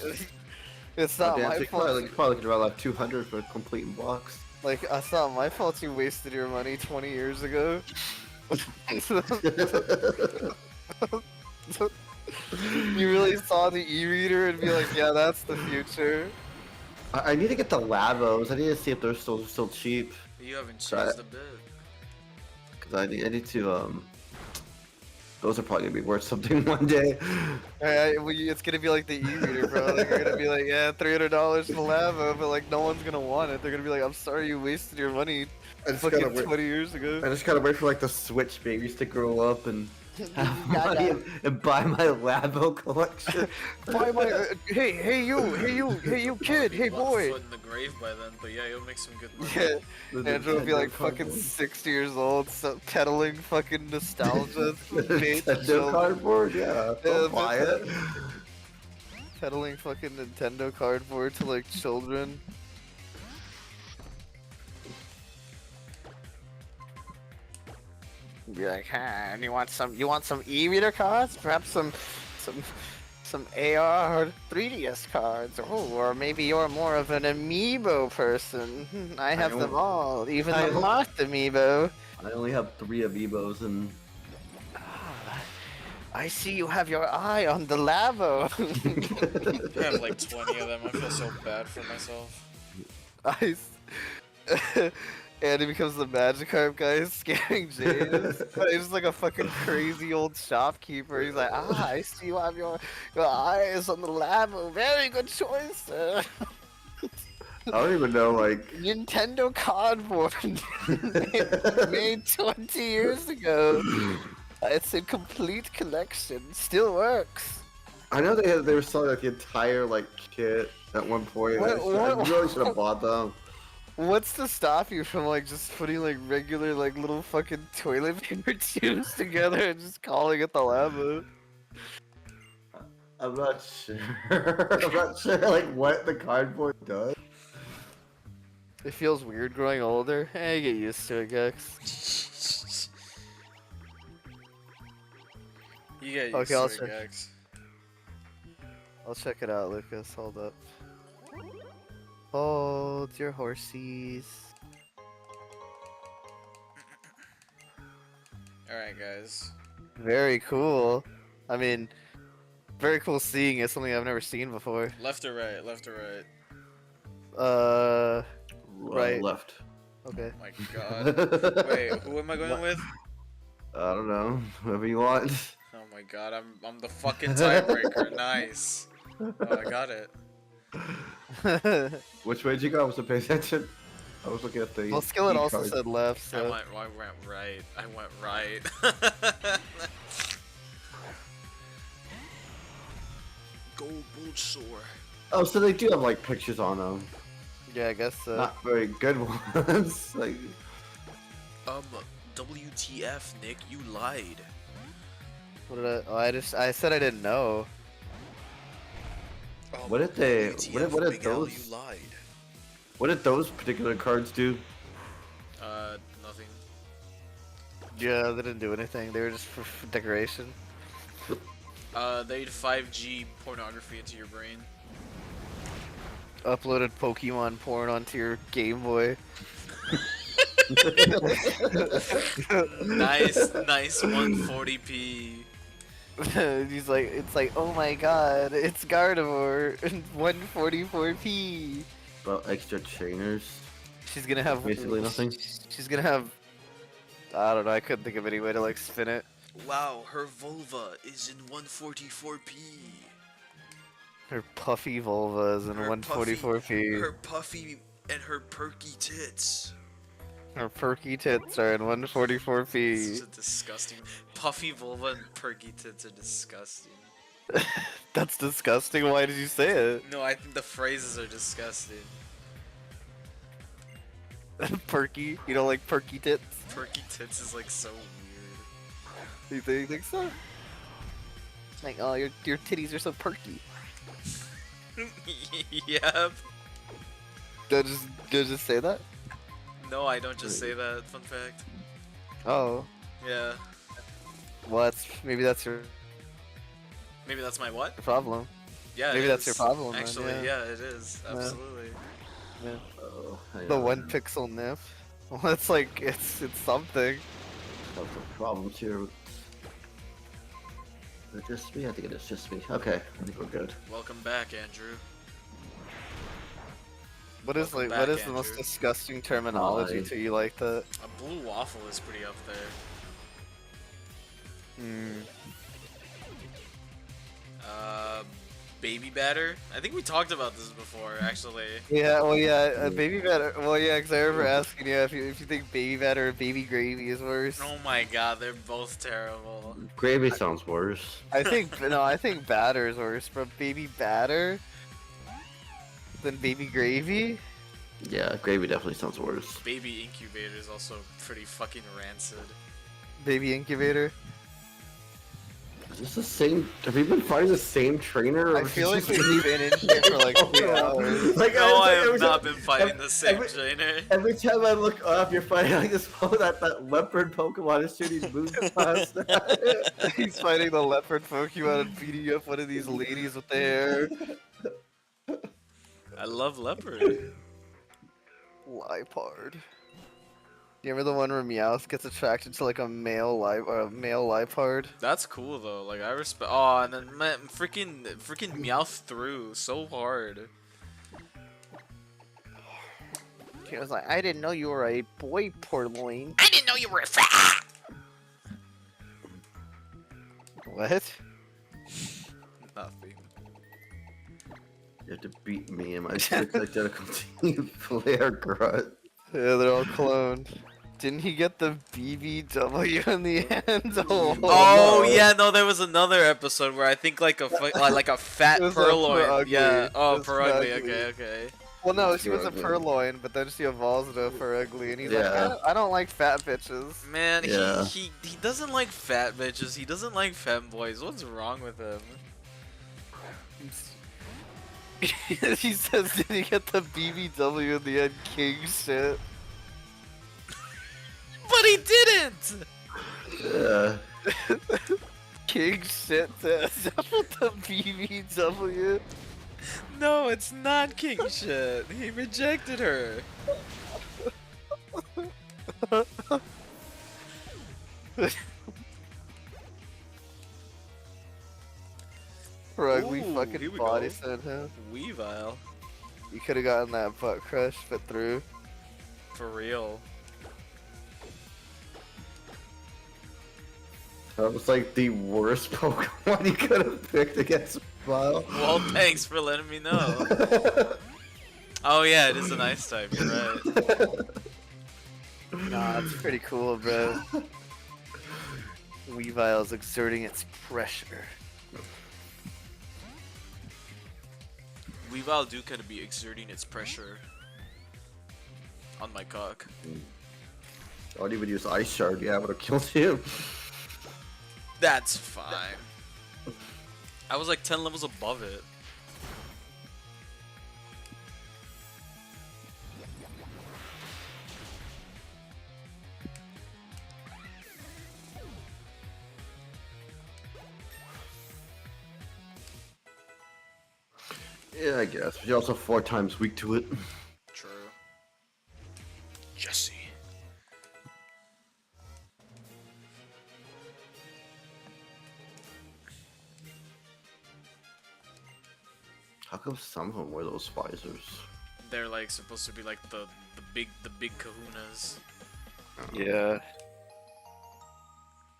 it's not Damn, my so you're fault. probably looking around like 200 for a complete box. Like, it's not my fault you wasted your money 20 years ago. You really saw the e-reader and be like, yeah, that's the future. I need to get the Lavos. I need to see if they're still cheap. You haven't Try changed it. a bit. Cause I need to Those are probably gonna be worth something one day. It's gonna be like the e-reader, bro. Like, you're gonna be like, yeah, $300 for lava, but like no one's gonna want it. They're gonna be like, I'm sorry you wasted your money I just fucking gotta wait. 20 years ago. I just gotta wait for like the Switch babies to grow up and have money and buy my Labo collection. Buy my, hey you kid, hey One boy. foot in the grave by then, but yeah, you'll make some good money. Yeah, The Andrew will be like Nintendo fucking cardboard. 60 years old, so peddling fucking nostalgia. The Nintendo cardboard, yeah. Don't buy it. Peddling fucking Nintendo cardboard to like children. Be like, huh, you want some e-reader cards? Perhaps some AR 3DS cards. Oh, or maybe you're more of an amiibo person. I have them all, even I the don't- mocked amiibo. I only have 3 Amiibos and I see you have your eye on the lavo. I have like 20 of them. I feel so bad for myself. Andy becomes the Magikarp guy scaring James. He's just like a fucking crazy old shopkeeper. He's like, I see you have your eyes on the lavo. Very good choice, sir. I don't even know like Nintendo cardboard made 20 years ago. It's a complete collection. Still works. I know they were selling like the entire like kit at one point. I really should have bought them. What's to stop you from like just putting like regular like little fucking toilet paper tubes together and just calling it the lava? I'm not sure. I'm not sure like what the cardboard does. It feels weird growing older. Hey, get used to it, Gex. You get used Okay, I'll to it, check. Gex. I'll check it out, Lucas. Hold up. Hold your horsies. Alright, guys. Very cool. I mean, very cool seeing it. Something I've never seen before. Left or right? Left or right? Right. Left. Okay. Oh my god. Wait, who am I going with? I don't know. Whatever you want. Oh my god, I'm the fucking tiebreaker. Nice. Oh, I got it. Which way did you go? I was paying attention. I was looking at the. Well, Skillet also e-card. said left, I so. went right. I went right. Gold Bulbasaur. Oh, so they do have like pictures on them. Yeah, I guess so. Not very good ones. Like, WTF, Nick? You lied. What did I? Oh, I said I didn't know. what did they? What did Big Al, those? you lied. What did those particular cards do? Nothing. Yeah, they didn't do anything. They were just for decoration. They'd 5G pornography into your brain. Uploaded Pokemon porn onto your Game Boy. Nice 140p. He's like, it's like, oh my god, it's Gardevoir, 144p. About extra trainers. She's gonna have Basically nothing. She's gonna have. I don't know. I couldn't think of any way to like spin it. Wow, her vulva is in 144p. Her puffy vulva is in Her 144p. Her puffy and her perky tits. Her perky tits are in This 144p. is a disgusting. Puffy vulva and perky tits are disgusting. That's disgusting. Why did you say it? No, I think the phrases are disgusting. Perky? You don't like perky tits? Perky tits is like so weird. You think so? Like, oh, your titties are so perky. Yep. Did I just say that? No, I don't just say that. Fun fact. Oh, Yeah. well, maybe that's your Maybe that's my what? problem. Yeah. it Maybe that's your is. problem, then, Actually, yeah. it is. Yeah. Absolutely. Oh, The 1 pixel nip. Well, it's like it's something. That's the problems here. Is it just me? I think it is just me. Okay, I think we're good. Welcome back, Andrew. What is Welcome like what back, is the most Andrew. disgusting terminology Why? to you like that? A blue waffle is pretty up there. Hmm. Baby batter. I think we talked about this before, actually. Yeah, well, yeah, baby batter. Well, yeah, because I remember asking you if you think baby batter or baby gravy is worse. Oh my god, they're both terrible. Gravy sounds worse. I think no, I think batter is worse, but baby batter than baby gravy. Yeah, gravy definitely sounds worse. Baby incubator is also pretty fucking rancid. Baby incubator. Is this the same? Have we been fighting the same trainer? I feel like we've been in here for like 3 hours. Like, No, I every have time- not been fighting the same every- trainer. Every time I look up, you're fighting like this. That leopard Pokemon is shooting moves past. He's fighting the leopard Pokemon and beating up one of these ladies with the hair. I love leopard. Lipard. You remember the one where Meowth gets attracted to like a male Lipard? That's cool though. Like I respect. Oh, and then man, freaking Meowth through so hard. He was like, I didn't know you were a boy, Porloin. I didn't know you were a fat. What? Nothing. You have to beat me and my strict identical team player grunt. Yeah, they're all cloned. Didn't he get the BBW in the end? Oh yeah, no, there was another episode where I think like a fat It was, purloin. Purugly. Yeah. Oh, It was Purugly. Purugly. Okay. Well, no, she was a Purugly. Purloin, but then she evolves into a Purugly, and he's Yeah. like, I don't like fat bitches. Man, Yeah. he doesn't like fat bitches. He doesn't like femboys. What's wrong with him? He says, did he get the BBW in the end? King shit. But he didn't. Yeah. King shit says with the BBW. No, it's not king shit. He rejected her. Purugly Ooh, fucking here we body go. sent him. Weavile. You could have gotten that butt crush fit through. For real. That was like the worst Pokemon you could have picked against Smile. Well, thanks for letting me know. Oh yeah, it is an ice type. You're right. Nah, it's pretty cool, bro. Weavile's exerting its pressure. Weavile do kind of be exerting its pressure. on my cock. I would even use Ice Shard. Yeah, I would have killed him. That's fine. I was like 10 levels above it. Yeah, I guess. But you're also 4 times weak to it. True. Jesse. How come some of them wear those visors? They're like supposed to be like the big kahunas. Yeah.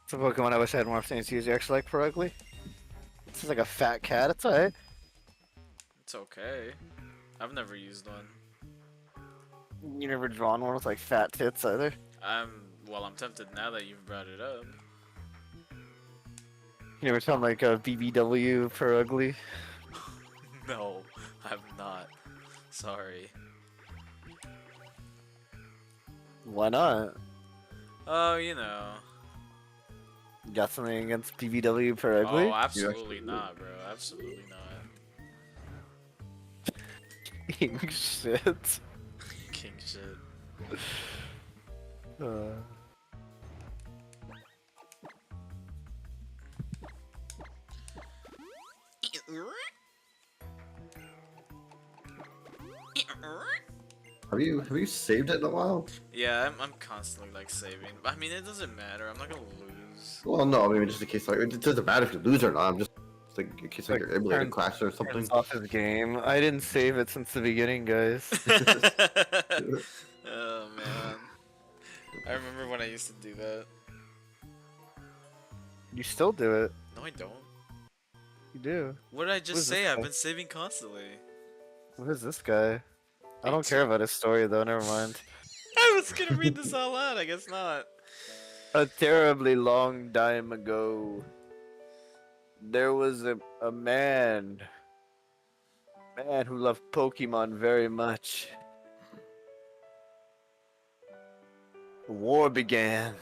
It's a Pokemon I wish I had more things to use. You actually like Perugly? This is like a fat cat. It's alright. It's okay. I've never used one. You never drawn one with like fat tits either. Well, I'm tempted now that you've brought it up. You never found like a BBW Perugly. No, I'm not. Sorry. Why not? Oh, you know. You got something against BBW Perugly? Oh, absolutely not, bro. Absolutely not. King shit. King shit. Have you saved it in a while? Yeah, I'm constantly like saving. I mean, it doesn't matter. I'm not gonna lose. Well, no, I mean just in case like it doesn't matter if you lose or not. I'm just like in case like your emulator crashed or something. Turns off his game. I didn't save it since the beginning, guys. Oh man, I remember when I used to do that. You still do it. No, I don't. You do. What did I What just is say? this I've guy? been saving constantly. What is this guy? I don't care about his story though, never mind. I was gonna read this all out. I guess not. A terribly long time ago, there was a man who loved Pokemon very much. A war began.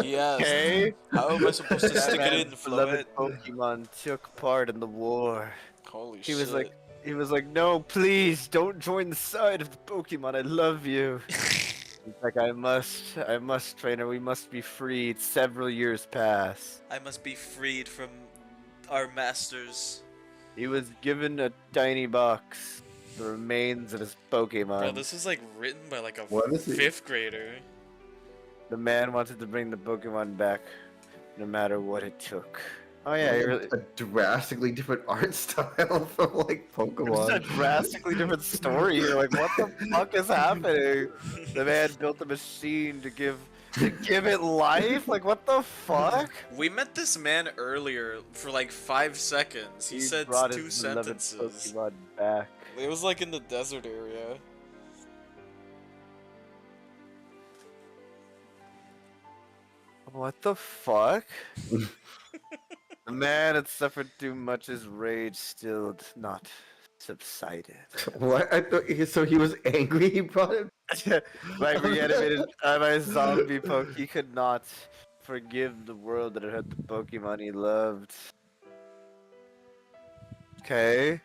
Yes. Okay? How am I supposed to That stick it in, man's beloved Floet? Pokemon took part in the war. Holy He shit. was like, no, please don't join the side of the Pokemon. I love you. He's like, I must, trainer. We must be freed. Several years pass. I must be freed from our masters. He was given a tiny box, the remains of his Pokemon. Bro, this was like written by like a What is it? 5th grader. The man wanted to bring the Pokemon back, no matter what it took. Oh yeah, he really. A drastically different art style from like It's a Pokemon. drastically different story here. Like, what the fuck is happening? The man built a machine to give it life. Like, what the fuck? We met this man earlier for like 5 seconds. He said brought 2 his beloved sentences. Pokemon back. It was like in the desert area. What the fuck? The man had suffered too much. His rage still had not subsided. What? I thought so he was angry. He brought it. Like reanimated by zombie poke, he could not forgive the world that had hurt the Pokemon he loved. Okay.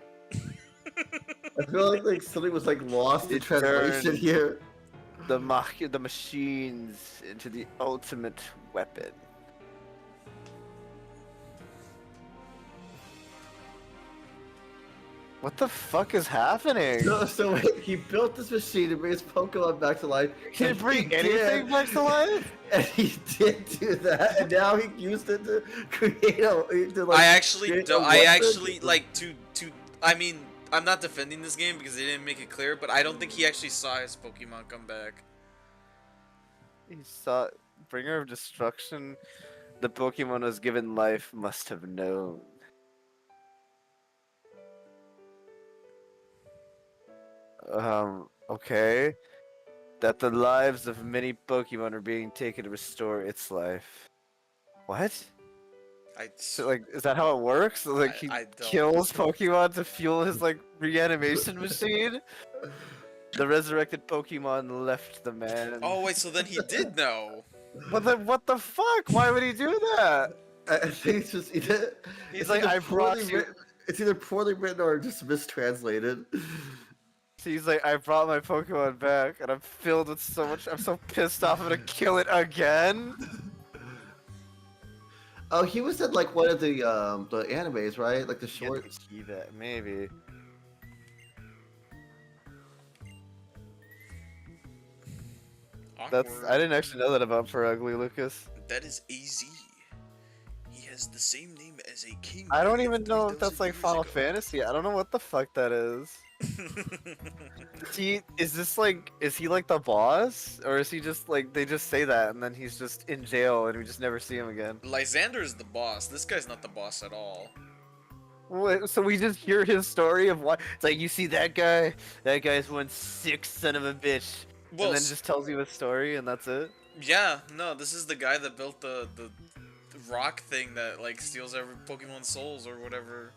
I feel like something was like lost in It translation turned- here. The machines into the ultimate weapon. What the fuck is happening? No, so wait, he built this machine to bring his Pokemon back to life. He didn't bring anything back to life? And he did do that, and now he used it to create a. To, like, I actually create do. a I weapon. actually like to. I mean, I'm not defending this game because they didn't make it clear, but I don't think he actually saw his Pokemon come back. He saw Bringer of Destruction. The Pokemon was given life must have known. Okay. That the lives of many Pokemon are being taken to restore its life. What? So, like, is that how it works? Like, he I don't- kills Pokemon to fuel his, like, reanimation machine? The resurrected Pokemon left the man. Oh wait, so then he did know. But then what the fuck? Why would he do that? I think it's just either He's it's like, either I brought poorly you. written. It's either poorly written or just mistranslated. He's like, I brought my Pokemon back, and I'm filled with so much. I'm so pissed off. I'm gonna kill it again. Oh, he was in like one of the animes, right? Like the shorts. See that maybe. That's. Awkward. I didn't actually know that about For Ugly, Lucas. That is AZ. He has the same name as a king. I don't lived even know if 3,000 that's like years Final ago. Fantasy. I don't know what the fuck that is. Is this like, is he like the boss? Or is he just like, they just say that and then he's just in jail and we just never see him again? Lysander's the boss. This guy's not the boss at all. So we just hear his story of why, it's like, you see that guy? That guy's one sick son of a bitch. Well, And then just tells you his story and that's it? yeah, no, this is the guy that built the rock thing that like steals every Pokemon souls or whatever.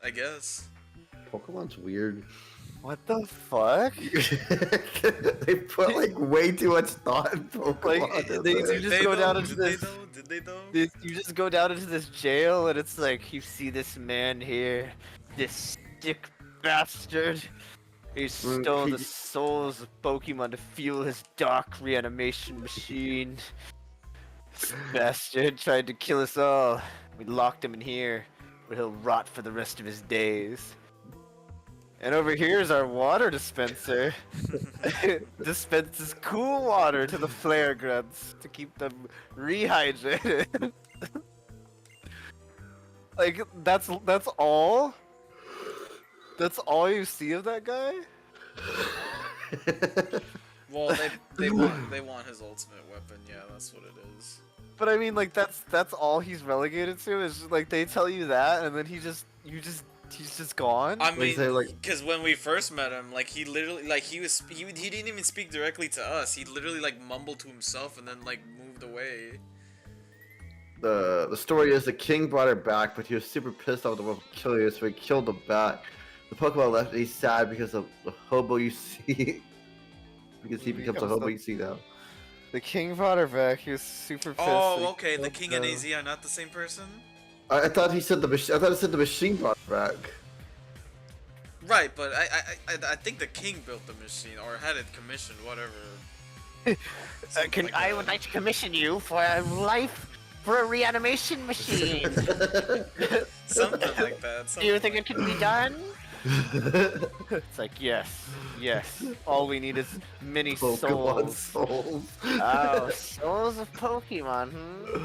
I guess. Pokemon's weird. What the fuck? They put like way too much thought in Pokemon. Like, in they there. do just go down into Did this. they though? Did they though? You just go down into this jail and it's like, you see this man here, this sick bastard. He stole the souls of Pokemon to fuel his dark reanimation machine. This bastard tried to kill us all. We locked him in here, where he'll rot for the rest of his days. And over here is our water dispenser. Dispenses cool water to the flare grunts to keep them rehydrated. Like, that's all? That's all you see of that guy? Well, they want his ultimate weapon. Yeah, that's what it is. But I mean, like, that's all he's relegated to, is just, like, they tell you that and then he's just gone? I Like, mean, say, like- because when we first met him, like he literally, like he didn't even speak directly to us. He literally like mumbled to himself and then like moved away. The story is the king brought her back, but he was super pissed off the world killing her, so he killed them back. The Pokemon left, and he's sad because of the hobo you see. Because he becomes a hobo you see now. The king brought her back, he was super pissed. Oh, that he okay. The killed king and them. AZ are not the same person. I thought he said I thought it said the machine brought her back. Right, but I think the king built the machine or had it commissioned, whatever. Something like I that. would like to commission you for a reanimation machine. Something like that. Do you think it can be done? It's like, yes, all we need is mini Pokemon souls. souls. Oh, souls of Pokemon.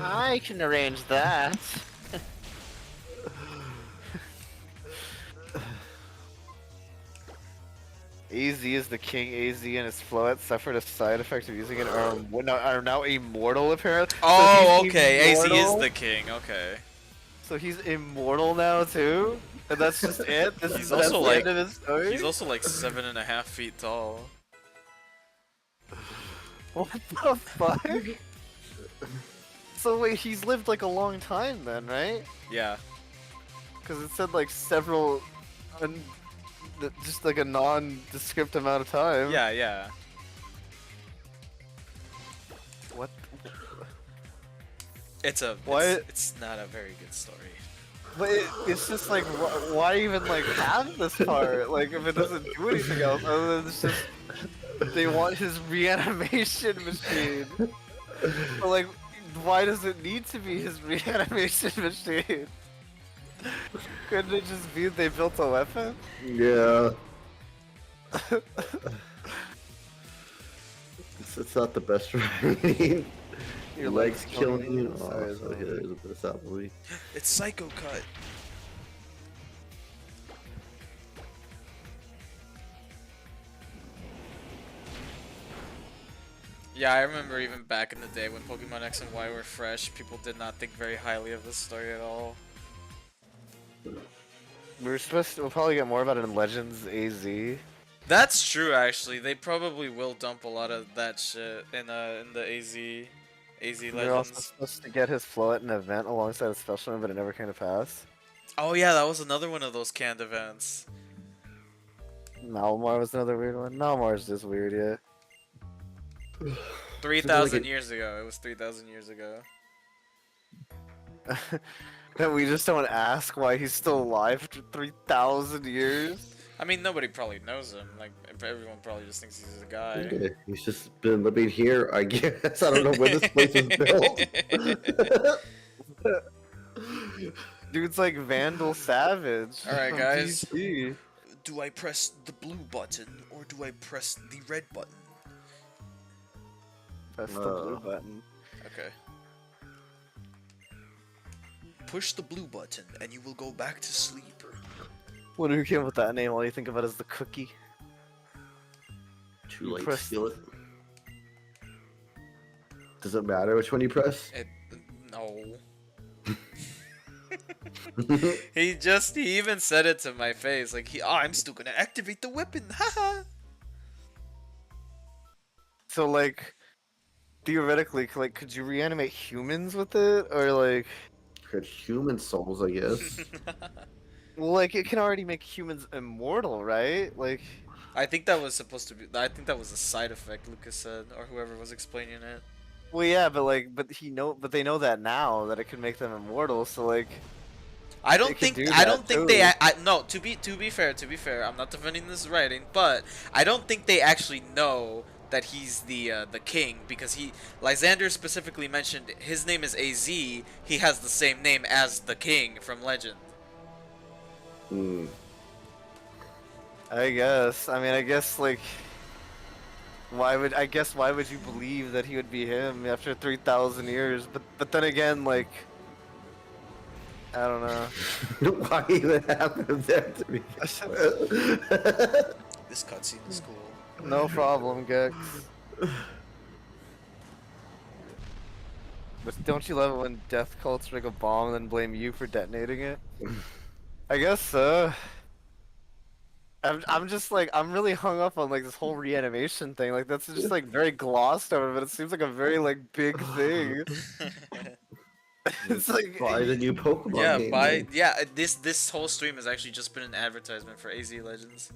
I can arrange that. AZ is the king. AZ and his Floette suffered a side effect of using it, are now immortal apparently. Oh, So he's okay. AZ is immortal? the king. Okay. So he's immortal now too, and that's just it. He's That's also the like- end of his story. He's also like 7.5 feet tall. What the fuck? So wait, he's lived like a long time then, right? Yeah. Because it said like several, just like a nondescript amount of time. Yeah, yeah. What? Why? It's not a very good story. But it's just like, why even like have this part? Like, if it doesn't do anything else other than it's just they want his reanimation machine. But like, why does it need to be his reanimation machine? Couldn't it just be they built a weapon? Yeah. It's not the best remedy. Your legs killing you. Oh, Sorry, so yeah, there's a bit of that movie. It's Psycho Cut. Yeah, I remember even back in the day when Pokemon X and Y were fresh, people did not think very highly of this story at all. We'll probably get more about it in Legends AZ. That's true, actually. They probably will dump a lot of that shit in the AZ They're also Legends. supposed to get his Floette in an event alongside a special one, but it never came to pass. Oh yeah, that was another one of those canned events. Malamar was another weird one. Malamar's just weird, yeah. 3,000 years ago. It was 3,000 years ago. That we just don't ask why he's still alive after 3,000 years. I mean, nobody probably knows him. Like, everyone probably just thinks he's a guy. Yeah, he's just been living here, I guess. I don't know when this place was built. Dude's like Vandal Savage. Alright, from guys. DC. Do I press the blue button or do I press the red button? Press the blue button. Okay. Push the blue button and you will go back to sleep. What do you came up with that name? All you think about is the cookie. Too You late to press- steal it. Does it matter which one you press? No. He even said it to my face. Like, I'm still gonna activate the weapon. Haha. So like, theoretically, like, could you reanimate humans with it, or like, Could human souls, I guess. well, like it can already make humans immortal, right? Like, I think that was supposed to be. I think that was a side effect, Lucas said, or whoever was explaining it. well, yeah, but like, but they know that now that it can make them immortal. So like, I don't They could think. do I that, don't think too. they. No. To be fair. To be fair. I'm not defending this writing, but I don't think they actually know that he's the king because Lysander specifically mentioned his name is AZ. He has the same name as the king from Legend. Hmm. I guess. I mean, I guess like, why would you believe that he would be him after 3,000 years? But then again, like, I don't know. Why even happened there to me? This cutscene is cool. No problem, Gex. But don't you love it when death cults rig a bomb and then blame you for detonating it? I guess so. I'm just like, I'm really hung up on like this whole reanimation thing. Like that's just like very glossed over, but it seems like a very like big thing. It's like Buy the new Pokemon game. This whole stream has actually just been an advertisement for AZ Legends.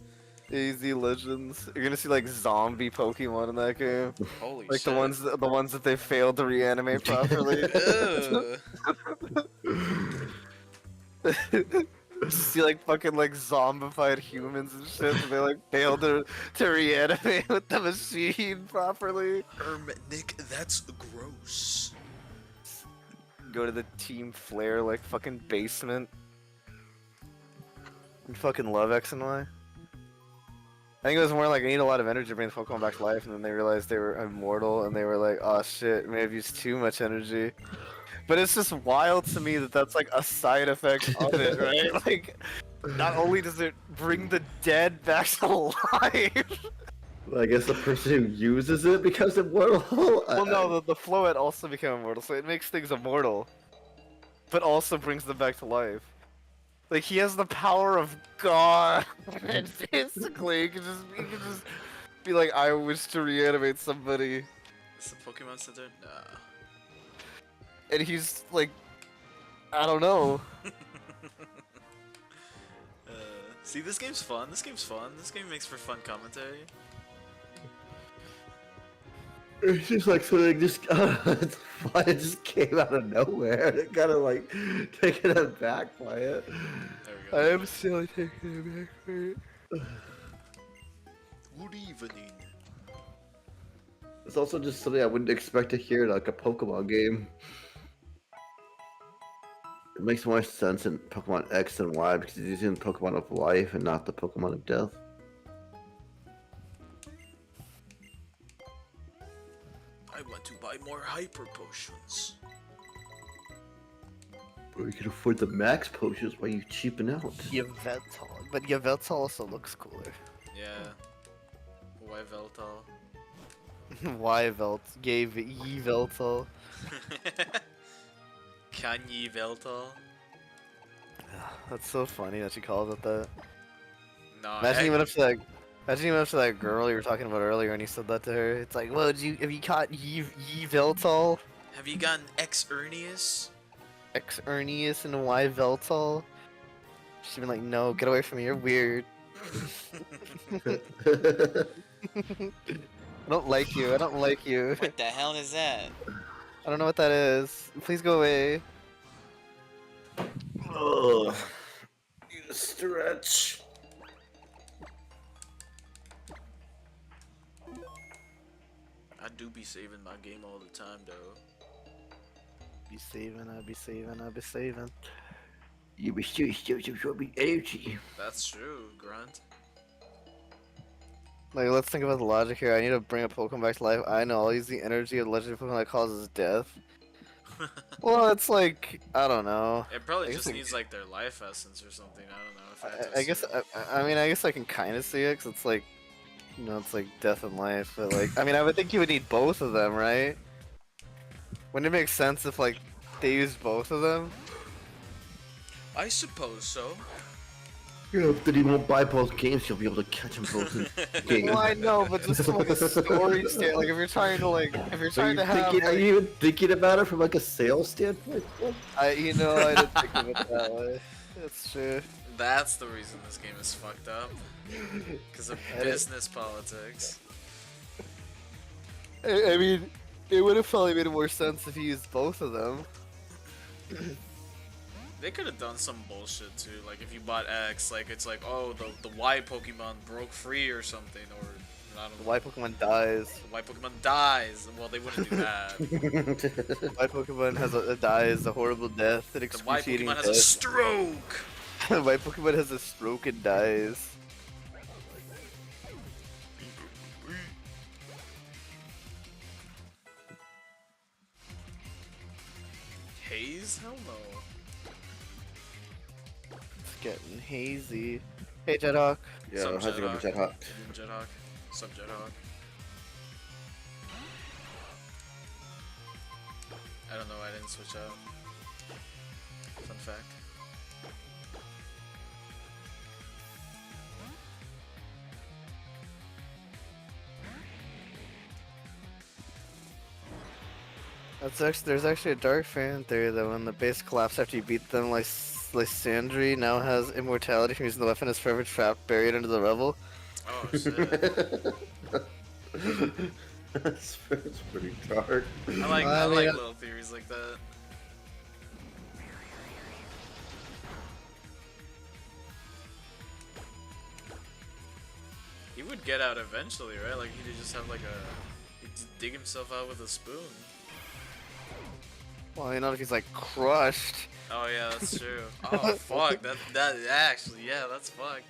AZ Legends. You're gonna see like zombie Pokemon in that game. Holy Like shit. the ones that they failed to reanimate properly. Ugh. See like fucking like zombified humans and shit and they like failed to reanimate with the machine properly. Nick, that's gross. Go to the Team Flare like fucking basement. And fucking love X and Y. I think it was more like I need a lot of energy to bring the Pokemon back to life, and then they realized they were immortal, and they were like, oh shit, may have used too much energy. But it's just wild to me that that's like a side effect of it, right? Like, not only does it bring the dead back to life. I guess the person who uses it becomes immortal. Well, no, the Floette also became immortal, so it makes things immortal, but also brings them back to life. Like he has the power of God, and basically he can just be like, I wish to reanimate somebody, Is the Pokemon Center? Nah. and he's like, I don't know. See, this game's fun. This game's fun. This game makes for fun commentary. It's just like something just it's fun. It just came out of nowhere. It kind of like taken it back by it. There we go. I am still taking it back for it. Good evening. It's also just something I wouldn't expect to hear in like a Pokemon game. It makes more sense in Pokemon X and Y because he's using Pokemon of life and not the Pokemon of death. I want to buy more hyper potions. Or you can afford the max potions while you cheaping out. Yveltal, but Yveltal also looks cooler. Yeah. Why Veltal? Why Yveltal? Kanye Veltal? That's so funny that you called it that. No, Imagine you went up to that girl you were talking about earlier and you said that to her. It's like, well, have you caught Yveltal? Have you gotten X Ernius? X Ernius and Y Veltal? She'd been like, no, get away from me, you're weird. I don't like you. I don't like you. What the hell is that? I don't know what that is. Please go away. Ugh. Stretch. I do be saving my game all the time, though. Be saving. I'll be saving. I'll be saving. You be still be energy. That's true, Grunt. Like, let's think about the logic here. I need to bring a Pokemon back to life. I know. I'll use the energy of the legendary Pokemon that causes death. Well, it's like, I don't know. It probably I guess just I- needs like their life essence or something. I don't know if I had to I guess. assume. I mean, I guess I can kind of see it, 'cause it's like, you know, it's like death and life. But like, I mean, I would think you would need both of them, right? Wouldn't it make sense if like they used both of them? I suppose so. Yeah, if then he won't buy both games, you'll be able to catch them both in game. Well, I know, but just from like a story stand, like if you're trying to have, Are you even thinking about it from like a sales standpoint? I didn't think of it that way. That's true. That's the reason this game is fucked up. Because of business politics. I mean, it would have probably made more sense if you used both of them. They could have done some bullshit too. Like if you bought X, like it's like, oh, the Y Pokemon broke free or something, or I don't The know. Y Pokemon dies. The Y Pokemon dies. Well, they wouldn't do that. The Y Pokemon dies a horrible death, an The Y excruciating Pokemon death. has a stroke. The Y Pokemon has a stroke and dies. Haze? Hell no. It's getting hazy. Hey, Jethawk. Yeah, Some how's it going, Jethawk? Jethawk. Sub Jethawk. I don't know why I didn't switch out. Fun fact. There's actually a dark fan theory that when the base collapsed after you beat them, Lysandre now has immortality from using the weapon as forever trapped, buried under the rubble. Oh shit. That's pretty dark. I like little theories like that. He would get out eventually, right? Like he'd just have like he'd dig himself out with a spoon. Well, you know, if he's like crushed. Oh yeah, that's true. Oh fuck, that actually, yeah, that's fucked.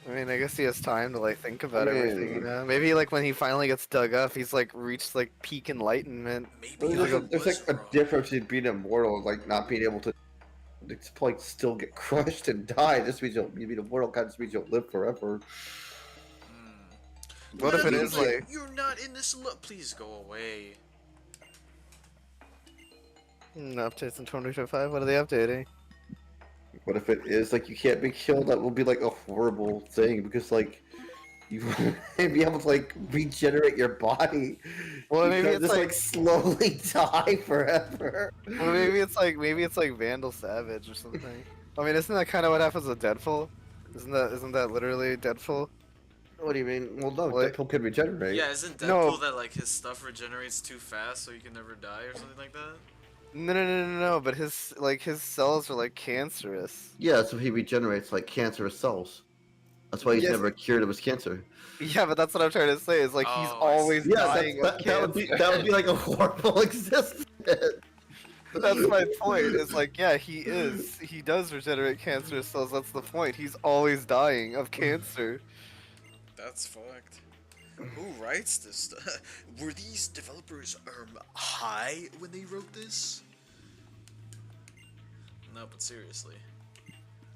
I mean, I guess he has time to like think about I mean- everything. You know? Maybe like when he finally gets dug up, he's like reached like peak enlightenment. Maybe There's like a difference between being immortal and like not being able to like still get crushed and die. This means you'll be immortal. Kind of just means you'll live forever. What if it is like? You're not in this look. Please go away. Updates in 2025. What are they updating? What if it is like you can't be killed? That will be like a horrible thing because like you won't be able to like regenerate your body. Well, maybe You can't it's just like slowly die forever. Well, maybe it's like Vandal Savage or something. I mean, isn't that kind of what happens with Deadpool? Isn't that literally Deadpool? What do you mean? Well, no, Like- Deadpool can regenerate. Yeah, isn't Deadpool No. that like his stuff regenerates too fast so he can never die or something like that? No. But his cells are like cancerous. Yeah, so he regenerates like cancerous cells. That's why he's Yes. never cured of his cancer. Yeah, but that's what I'm trying to say. Is like he's Oh, I always see. Yeah, dying of that would be cancer. that would be like a horrible existence. That's my point. Is like, yeah, he does regenerate cancerous cells. That's the point. He's always dying of cancer. That's fucked. Who writes this stuff? Were these developers high when they wrote this? No, but seriously.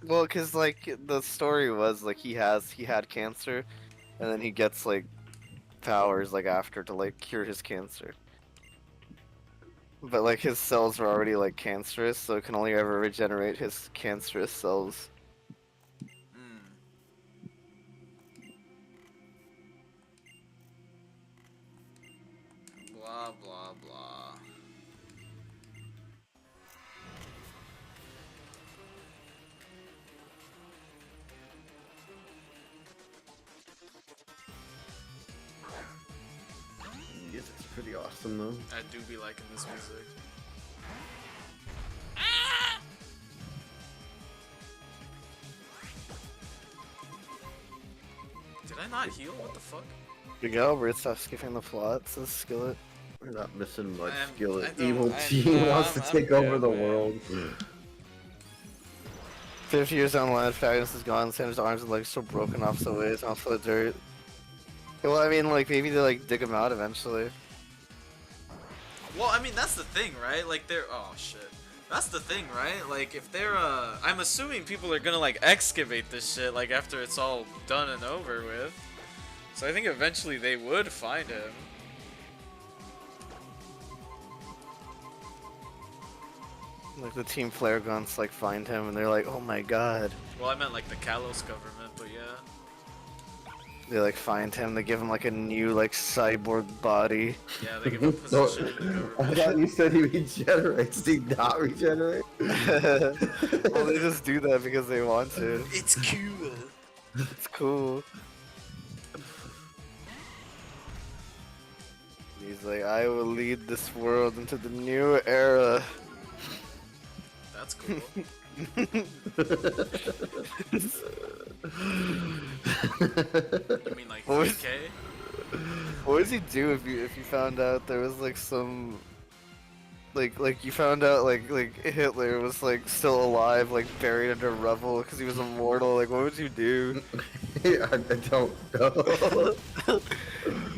Well, cause like the story was like he had cancer, and then he gets like powers like after to like cure his cancer. But like his cells were already like cancerous, so it can only ever regenerate his cancerous cells. Blah blah blah. awesome though. I do be liking this music. Did I not heal? What the fuck? Bigal, we're stop skipping the plot, says Skillet. We're not missing much I skill. don't- Evil I team know, wants to I'm take over good, the man. world. 50 years down the line, Fagnus is gone, Sandra's arms and legs still broken off the ways, off the dirt. Well, I mean, like, maybe they, like, dig him out eventually. Well, I mean, that's the thing, right? Like, they're... Oh, shit. That's the thing, right? Like, if they're, I'm assuming people are gonna, like, excavate this shit, like, after it's all done and over with. So I think eventually they would find him. Like, the Team Flare Guns, like, find him, and they're like, oh my god. Well, I meant, like, the Kalos government, but yeah. They, like, find him, they give him, like, a new, like, cyborg body. Yeah, they give him position in the I government. thought you said he regenerates. Did he not regenerate? Well, they just do that because they want to. It's cool. It's cool. He's like, I will lead this world into the new era. That's cool. You mean, like, What was- 3K? What would he do if you found out there was like some like you found out like Hitler was like still alive, like buried under rubble because he was immortal? Like, what would you do? I don't know.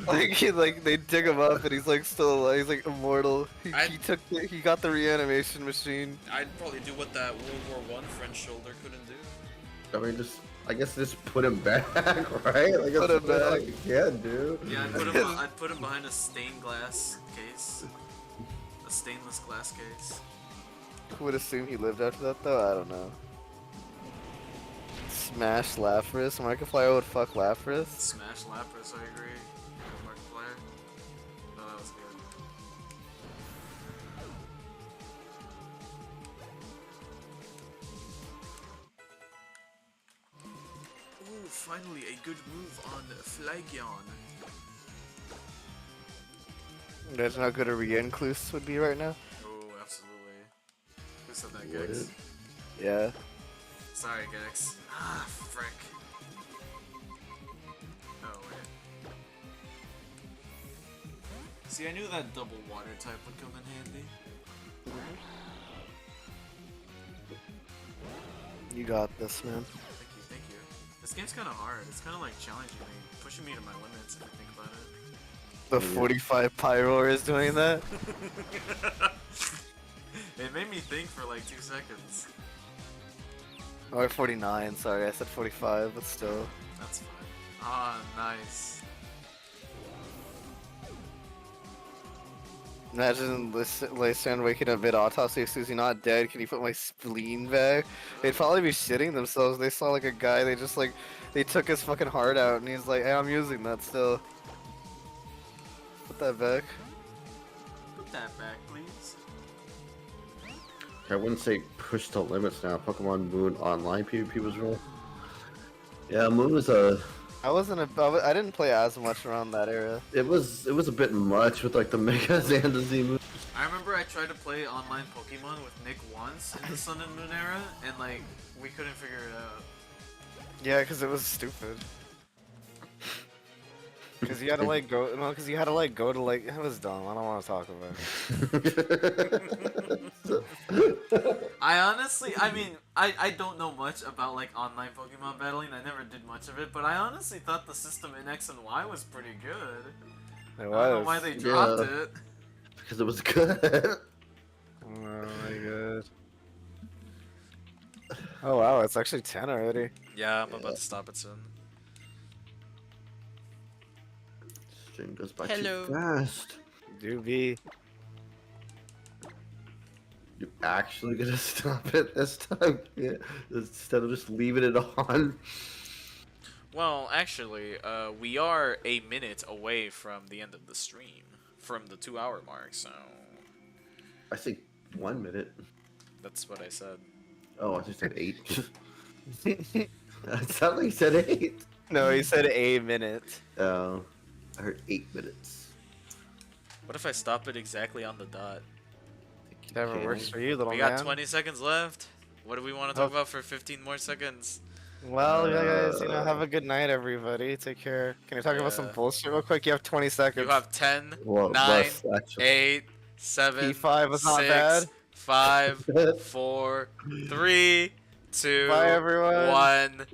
Like they dig him up and he's like still alive. He's like immortal. He got the reanimation machine. I'd probably do what that World War I French soldier couldn't do. I mean, I guess just put him back, right? Like, Put him back. Like you can do. Yeah, I'd put him behind a stained glass case. A stainless glass case. Who would assume he lived after that though? I don't know. Smash Lapras. Markiplier would fuck Lapras. Smash Lapras, I agree. Markiplier. Oh, that was good. Ooh, finally a good move on Flagion. Imagine how good a Reincluse would be right now. Oh, absolutely. Who said that, Would Gex? it? Yeah. Sorry, Gex. Ah, frick. Oh, wait. See, I knew that double water type would come in handy. You got this, man. Thank you, thank you. This game's kind of hard. It's kind of like challenging me, pushing me to my limits if you think about it. The 45 Pyroar is doing that? It made me think for like 2 seconds. Or 49, sorry, I said 45, but still. That's fine. Ah, nice. Imagine Lysand waking up mid-autopsy, Susie not dead, can you put my spleen back? They'd probably be shitting themselves. They saw like a guy, they took his fucking heart out, and he's like, hey, I'm using that still. Put that back. Put that back, please. I wouldn't say push to limits now. Pokemon Moon Online PvP was real. Yeah, Moon was a. I didn't play as much around that era. It was a bit much with like the Mega Zandazi move. I remember I tried to play online Pokemon with Nick once in the Sun and Moon era, and like, we couldn't figure it out. Yeah, because it was stupid. Because you had to like go, no, because you had to like go to like, it was dumb, I don't want to talk about it. I honestly, I mean, I don't know much about like online Pokemon battling. I never did much of it, but I honestly thought the system in X and Y was pretty good. It I don't know was. why they dropped Yeah. it. Because it was good. Oh my god. Oh wow, it's actually 10 already. Yeah, I'm about to stop it soon. Stream goes by Hello. too fast. Do be. You actually gonna stop it this time? Yeah. Instead of just leaving it on. Well, actually, we are a minute away from the end of the stream, from the 2-hour mark, so I think 1 minute. that's what I said. Oh, I just said 8. It sounded like you said 8. Oh, No, he said a minute. I heard 8 minutes. What if I stop it exactly on the dot? Whatever works for you, little We man. got 20 seconds left. What do we want to talk about for 15 more seconds? Well, yeah, guys, have a good night, everybody. Take care. Can you talk about some Yeah. bullshit real quick? You have 20 You seconds. have 10, Well, 9, less, actually. 8, 7, P5 was not 6, bad. 5, 4, 3, 2, Bye, everyone. 1.